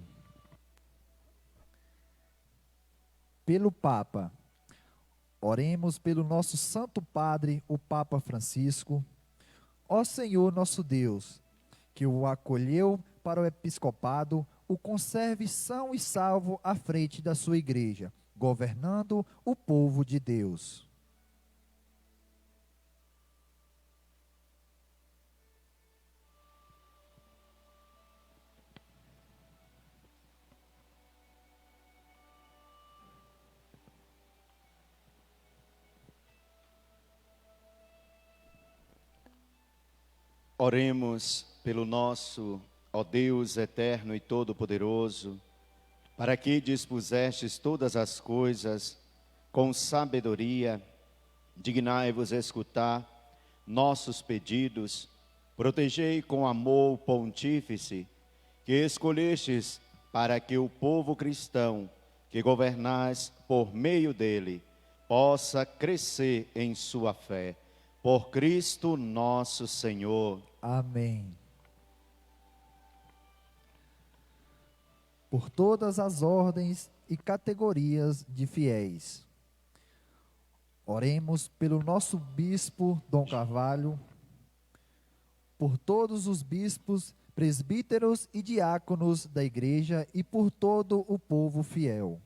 Pelo Papa, oremos pelo nosso Santo Padre, o Papa Francisco. Ó Senhor nosso Deus, que o acolheu para o episcopado, o conserve são e salvo à frente da sua igreja, governando o povo de Deus. Oremos pelo nosso, ó Deus eterno e todo-poderoso, para que dispusestes todas as coisas com sabedoria, dignai-vos escutar nossos pedidos, protegei com amor o pontífice, que escolhestes para que o povo cristão, que governais por meio dele, possa crescer em sua fé. Por Cristo nosso Senhor. Amém. Por todas as ordens e categorias de fiéis. Oremos pelo nosso bispo Dom Carvalho, por todos os bispos, presbíteros e diáconos da igreja e por todo o povo fiel.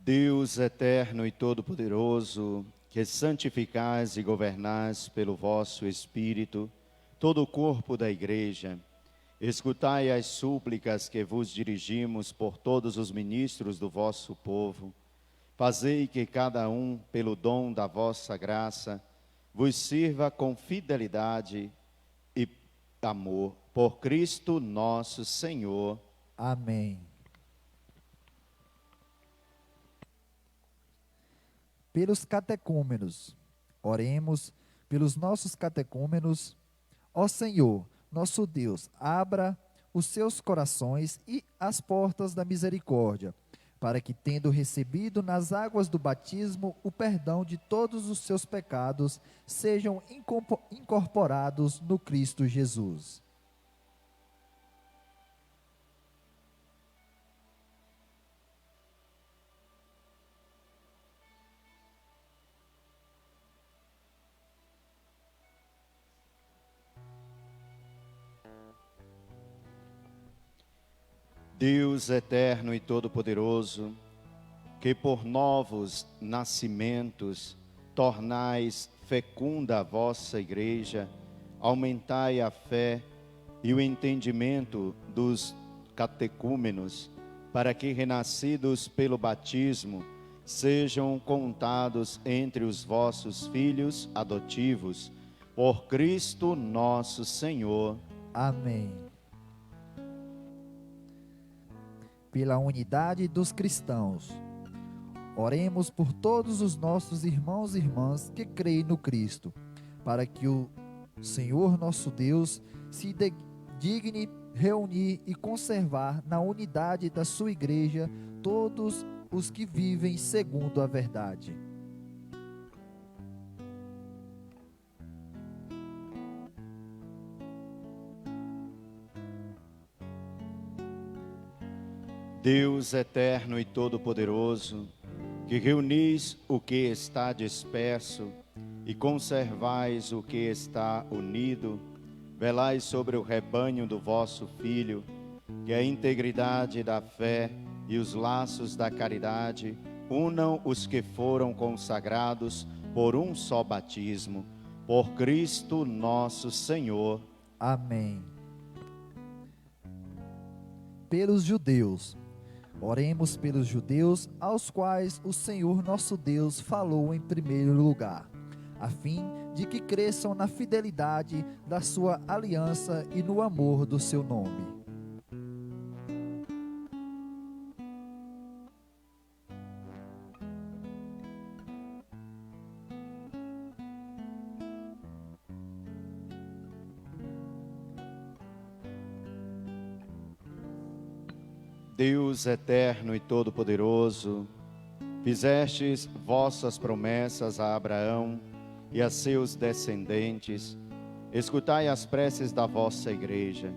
Deus eterno e todo-poderoso, que santificais e governais pelo vosso Espírito todo o corpo da Igreja, escutai as súplicas que vos dirigimos por todos os ministros do vosso povo. Fazei que cada um, pelo dom da vossa graça, vos sirva com fidelidade e amor. Por Cristo nosso Senhor. Amém. Pelos catecúmenos, oremos pelos nossos catecúmenos. Ó Senhor, nosso Deus, abra os seus corações e as portas da misericórdia, para que, tendo recebido nas águas do batismo o perdão de todos os seus pecados, sejam incorporados no Cristo Jesus. Deus eterno e todo-poderoso, que por novos nascimentos tornais fecunda a vossa Igreja, aumentai a fé e o entendimento dos catecúmenos, para que, renascidos pelo batismo, sejam contados entre os vossos filhos adotivos, por Cristo nosso Senhor. Amém. Pela unidade dos cristãos, oremos por todos os nossos irmãos e irmãs que creem no Cristo, para que o Senhor nosso Deus se digne reunir e conservar na unidade da sua Igreja todos os que vivem segundo a verdade. Deus eterno e todo-poderoso, que reunis o que está disperso e conservais o que está unido, velai sobre o rebanho do vosso Filho, que a integridade da fé e os laços da caridade unam os que foram consagrados por um só batismo, por Cristo nosso Senhor. Amém. Pelos judeus, oremos pelos judeus aos quais o Senhor nosso Deus falou em primeiro lugar, a fim de que cresçam na fidelidade da sua aliança e no amor do seu nome. Deus eterno e todo-poderoso, fizestes vossas promessas a Abraão e a seus descendentes. Escutai as preces da vossa Igreja,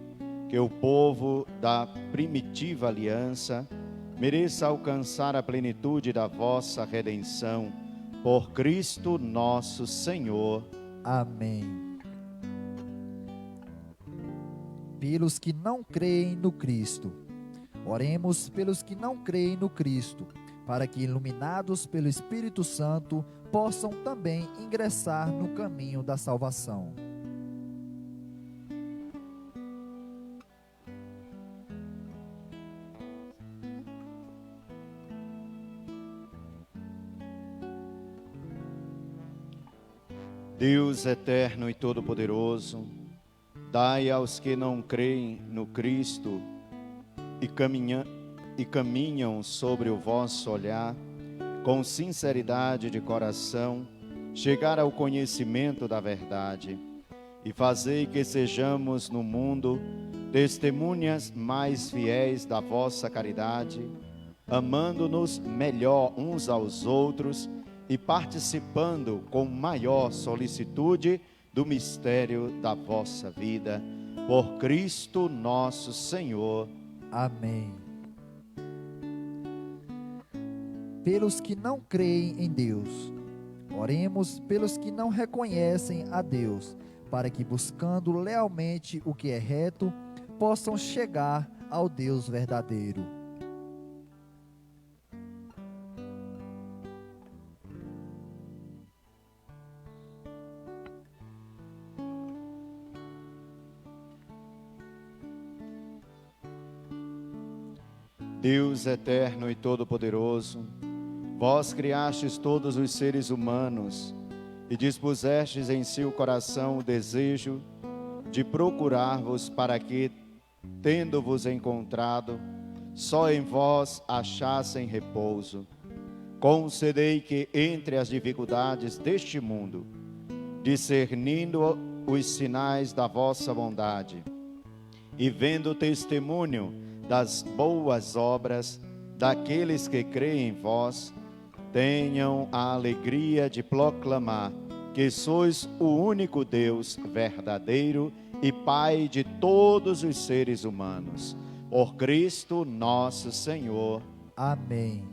que o povo da primitiva aliança mereça alcançar a plenitude da vossa redenção, por Cristo nosso Senhor. Amém. Pelos que não creem no Cristo, oremos pelos que não creem no Cristo, para que, iluminados pelo Espírito Santo, possam também ingressar no caminho da salvação. Deus eterno e todo-poderoso, dai aos que não creem no Cristo e caminham sobre o vosso olhar, com sinceridade de coração, chegar ao conhecimento da verdade, e fazei que sejamos no mundo testemunhas mais fiéis da vossa caridade, amando-nos melhor uns aos outros e participando com maior solicitude do mistério da vossa vida, por Cristo nosso Senhor. Amém. Pelos que não creem em Deus, oremos pelos que não reconhecem a Deus, para que, buscando lealmente o que é reto, possam chegar ao Deus verdadeiro. Deus eterno e todo-poderoso, vós criastes todos os seres humanos e dispusestes em seu coração o desejo de procurar-vos para que, tendo-vos encontrado, só em vós achassem repouso. Concedei que entre as dificuldades deste mundo, discernindo os sinais da vossa bondade e vendo o testemunho das boas obras daqueles que creem em vós, tenham a alegria de proclamar que sois o único Deus verdadeiro e Pai de todos os seres humanos. Por Cristo nosso Senhor. Amém.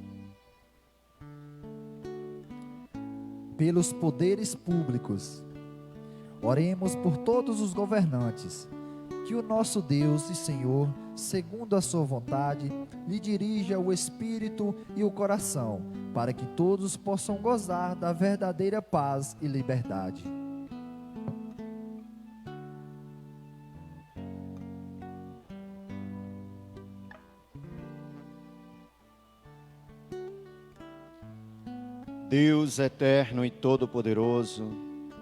Pelos poderes públicos, oremos por todos os governantes, que o nosso Deus e Senhor, segundo a sua vontade, lhe dirija o espírito e o coração, para que todos possam gozar da verdadeira paz e liberdade. Deus eterno e todo-poderoso,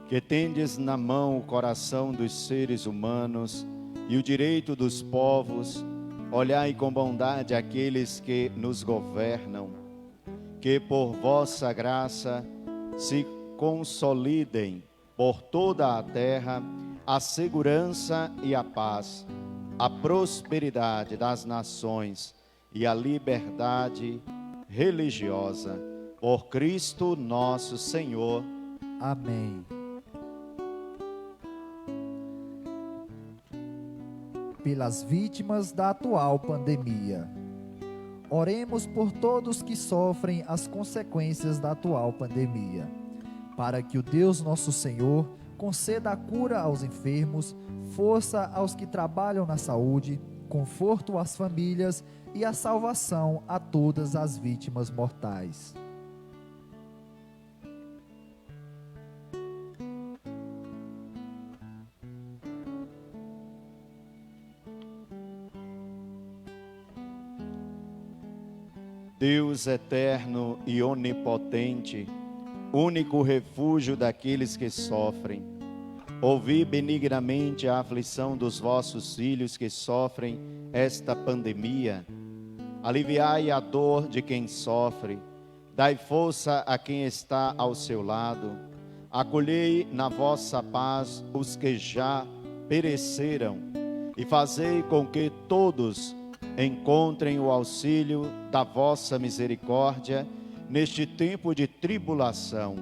que tendes na mão o coração dos seres humanos e o direito dos povos, olhai com bondade aqueles que nos governam, que por vossa graça se consolidem por toda a terra a segurança e a paz, a prosperidade das nações e a liberdade religiosa. Por Cristo nosso Senhor. Amém. Pelas vítimas da atual pandemia. Oremos por todos que sofrem as consequências da atual pandemia, para que o Deus nosso Senhor conceda a cura aos enfermos, força aos que trabalham na saúde, conforto às famílias e a salvação a todas as vítimas mortais. Deus eterno e onipotente, único refúgio daqueles que sofrem, ouvi benignamente a aflição dos vossos filhos que sofrem esta pandemia. Aliviai a dor de quem sofre, dai força a quem está ao seu lado. Acolhei na vossa paz os que já pereceram e fazei com que todos encontrem o auxílio da vossa misericórdia neste tempo de tribulação.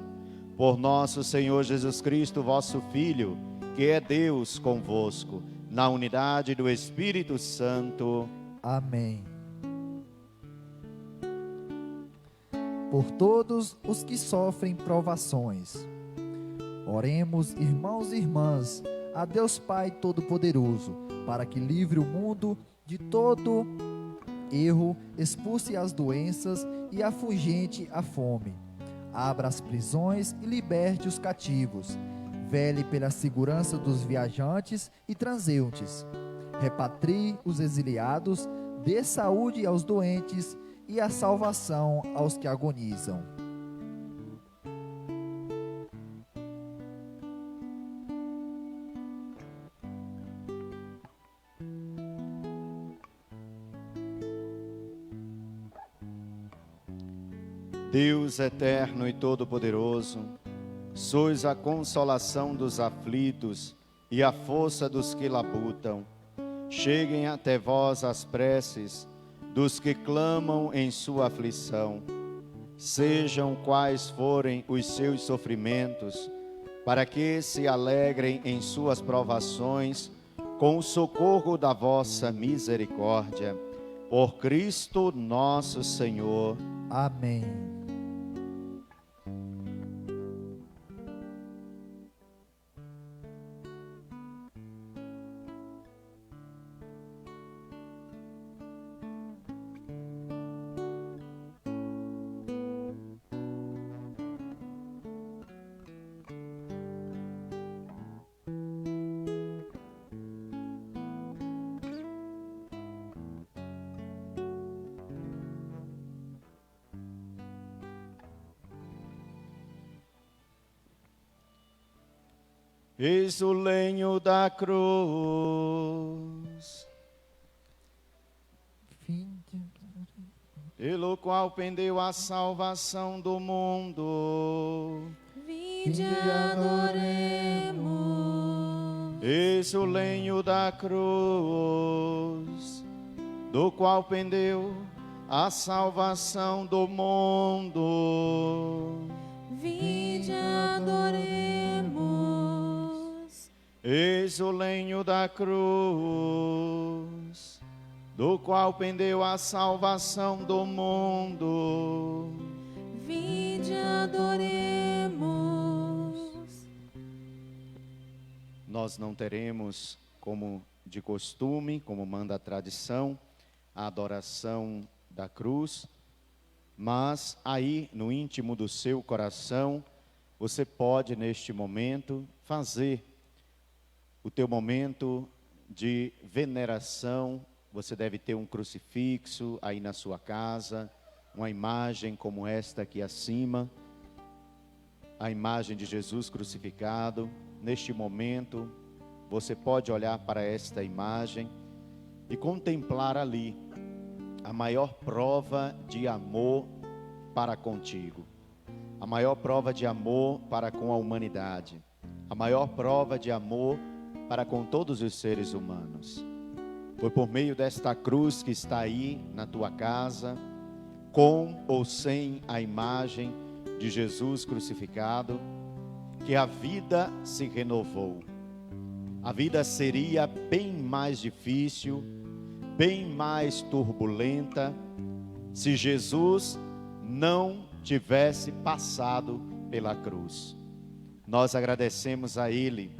Por nosso Senhor Jesus Cristo, vosso Filho, que é Deus convosco, na unidade do Espírito Santo. Amém. Por todos os que sofrem provações, oremos, irmãos e irmãs, a Deus Pai Todo-Poderoso, para que livre o mundo de todo erro, expulse as doenças e afugente a fome. Abra as prisões e liberte os cativos. Vele pela segurança dos viajantes e transeuntes. Repatrie os exiliados, dê saúde aos doentes e a salvação aos que agonizam. Deus eterno e todo-poderoso, sois a consolação dos aflitos e a força dos que labutam. Cheguem até vós as preces dos que clamam em sua aflição. Sejam quais forem os seus sofrimentos, para que se alegrem em suas provações com o socorro da vossa misericórdia. Por Cristo nosso Senhor. Amém. Eis o lenho da cruz, pelo qual pendeu a salvação do mundo. Vinde, adoremos. Eis o lenho da cruz, do qual pendeu a salvação do mundo. Vinde, adoremos. Eis o lenho da cruz, do qual pendeu a salvação do mundo. Vinde, adoremos. Nós não teremos, como de costume, como manda a tradição, a adoração da cruz, mas aí no íntimo do seu coração, você pode neste momento fazer o teu momento de veneração. Você deve ter um crucifixo aí na sua casa, uma imagem como esta aqui acima, a imagem de Jesus crucificado. Neste momento, você pode olhar para esta imagem e contemplar ali a maior prova de amor para contigo, a maior prova de amor para com a humanidade, a maior prova de amor para com todos os seres humanos. Foi por meio desta cruz que está aí na tua casa, com ou sem a imagem de Jesus crucificado, que a vida se renovou. A vida seria bem mais difícil, bem mais turbulenta, se Jesus não tivesse passado pela cruz. Nós agradecemos a Ele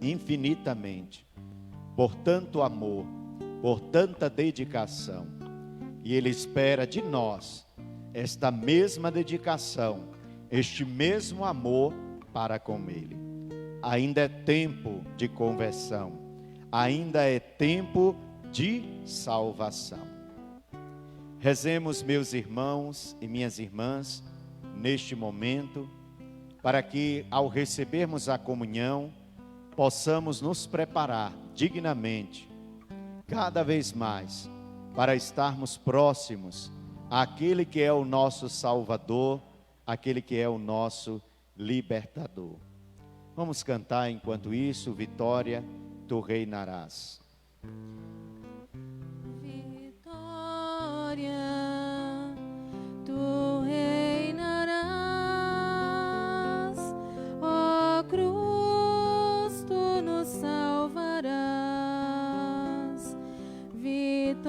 infinitamente por tanto amor, por tanta dedicação, e Ele espera de nós esta mesma dedicação, este mesmo amor para com Ele. Ainda é tempo de conversão, ainda é tempo de salvação. Rezemos, meus irmãos e minhas irmãs, neste momento, para que ao recebermos a comunhão, possamos nos preparar dignamente, cada vez mais, para estarmos próximos àquele que é o nosso Salvador, aquele que é o nosso Libertador. Vamos cantar enquanto isso, Vitória, tu reinarás. Vitória, tu reinarás, ó cruz, tu nos salvarás. Vitória,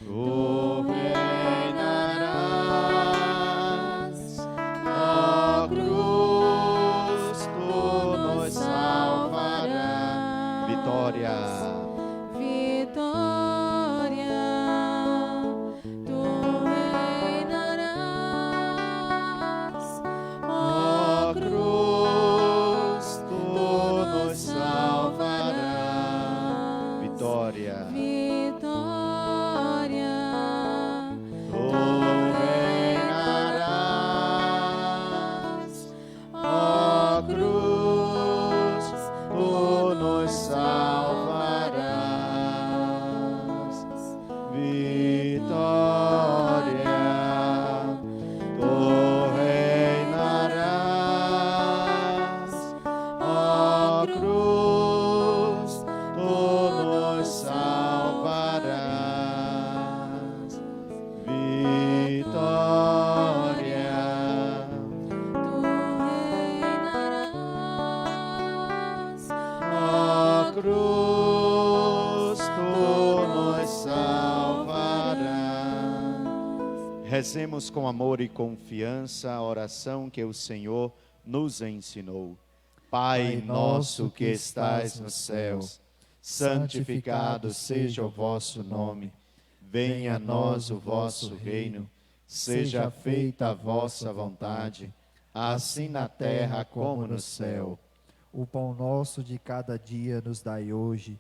Tu reinarás, ó cruz, tu nos salvarás. Vitória. Vitória, tu reinarás, ó cruz, tu nos salvarás. Vitória. Vitória, Tu reinarás, ó cruz, tu nos salvarás. Vitória, tu reinarás, ó cruz, tu nos salvarás. Vitória, tu reinarás, ó cruz, tu nos salvarás. Rezemos com amor e confiança a oração que o Senhor nos ensinou. Pai nosso que estais nos céus, santificado seja o vosso nome. Venha a nós o vosso reino. Seja feita a vossa vontade, assim na terra como no céu. O pão nosso de cada dia nos dai hoje.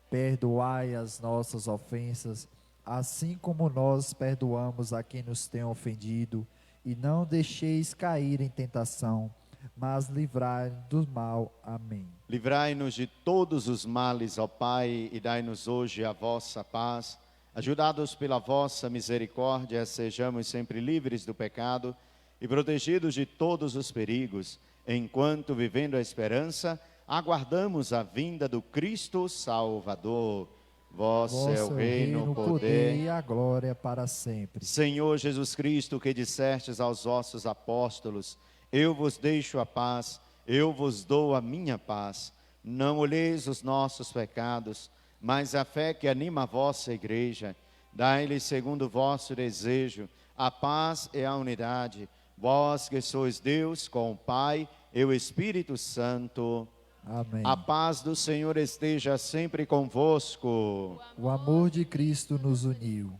Perdoai as nossas ofensas, assim como nós perdoamos a quem nos tem ofendido. E não deixeis cair em tentação, mas livrai do mal. Amém. Livrai-nos de todos os males, ó Pai, e dai-nos hoje a vossa paz. Ajudados pela vossa misericórdia, sejamos sempre livres do pecado e protegidos de todos os perigos, enquanto, vivendo a esperança, aguardamos a vinda do Cristo Salvador. Vosso é o reino, o poder e a glória para sempre. Senhor Jesus Cristo, que dissestes aos vossos apóstolos: eu vos deixo a paz, eu vos dou a minha paz. Não olheis os nossos pecados, mas a fé que anima a vossa igreja. Dai-lhe, segundo o vosso desejo, a paz e a unidade. Vós que sois Deus com o Pai e o Espírito Santo. Amém. A paz do Senhor esteja sempre convosco. O amor de Cristo nos uniu.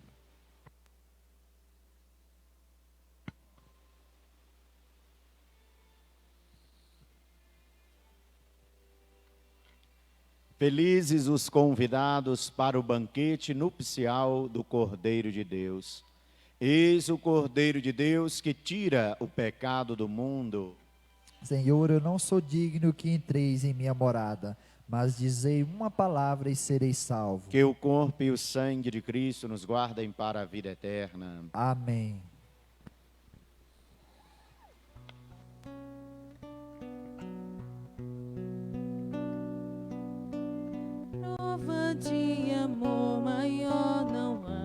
Felizes os convidados para o banquete nupcial do Cordeiro de Deus. Eis o Cordeiro de Deus que tira o pecado do mundo. Senhor, eu não sou digno que entreis em minha morada, mas dizei uma palavra e serei salvo. Que o corpo e o sangue de Cristo nos guardem para a vida eterna. Amém. Prova de amor maior não há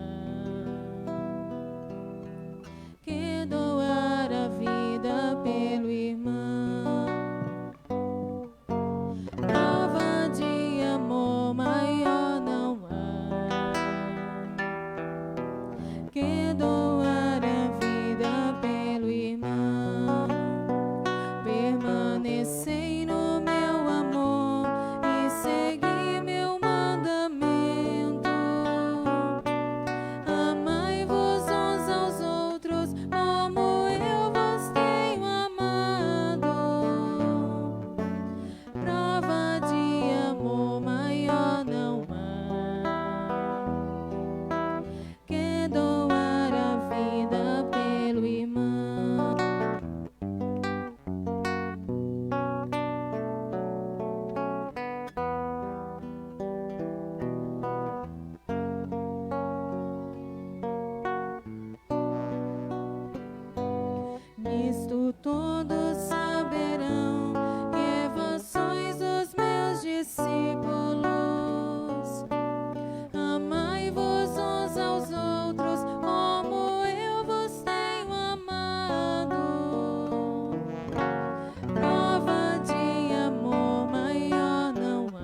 que doar a vida pelo irmão. Prova de amor maior não há que doar a vida pelo irmão. Permanecei no meu amor e segui meu mandamento. Amai-vos uns aos outros como eu vos tenho amado. Prova de amor maior não há que doar a vida pelo irmão. Nisto todos saberão que vós sois os meus discípulos. Amai-vos uns aos outros como eu vos tenho amado. Prova de amor maior não há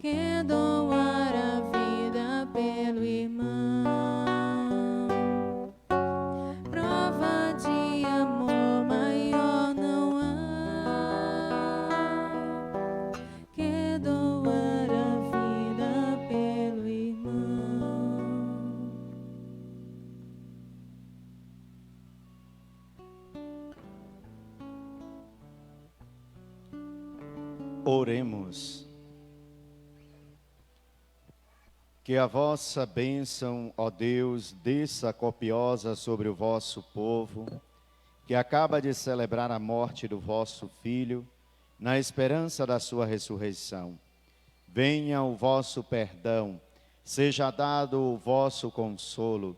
que doar a vida pelo irmão. Prova de amor maior não há que doar a vida pelo irmão. Oremos. Que a vossa bênção, ó Deus, desça copiosa sobre o vosso povo, que acaba de celebrar a morte do vosso Filho, na esperança da sua ressurreição. Venha o vosso perdão, seja dado o vosso consolo,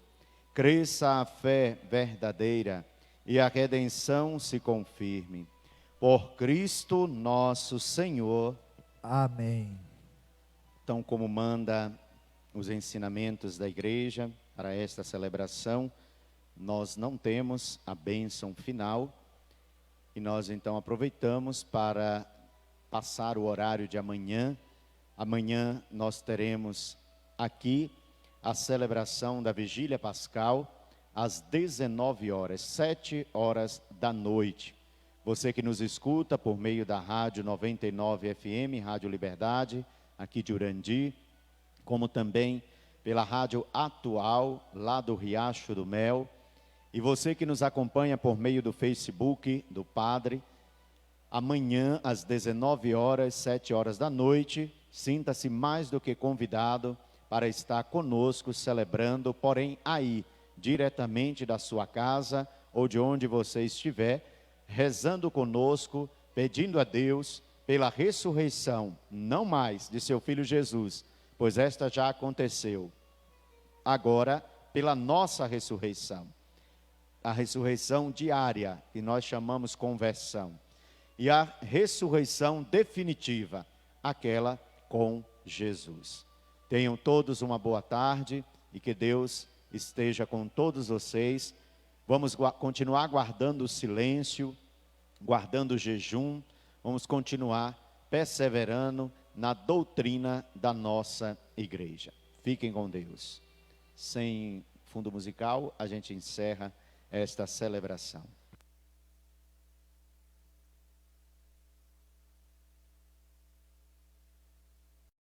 cresça a fé verdadeira e a redenção se confirme. Por Cristo nosso Senhor. Amém. Então, como manda os ensinamentos da igreja para esta celebração, nós não temos a bênção final e nós então aproveitamos para passar o horário de amanhã. Amanhã nós teremos aqui a celebração da Vigília Pascal às 19 horas, 7 horas da noite. Você que nos escuta por meio da Rádio 99 FM, Rádio Liberdade, aqui de Urandi, como também pela Rádio Atual, lá do Riacho do Mel. E você que nos acompanha por meio do Facebook do Padre, amanhã às 19 horas, 7 horas da noite, sinta-se mais do que convidado para estar conosco celebrando, porém aí, diretamente da sua casa ou de onde você estiver, rezando conosco, pedindo a Deus pela ressurreição, não mais de seu Filho Jesus, pois esta já aconteceu. Agora, pela nossa ressurreição, a ressurreição diária, que nós chamamos conversão, e a ressurreição definitiva, aquela com Jesus. Tenham todos uma boa tarde e que Deus esteja com todos vocês. Vamos continuar guardando o silêncio, guardando o jejum, vamos continuar perseverando na doutrina da nossa igreja. Fiquem com Deus. Sem fundo musical, a gente encerra esta celebração.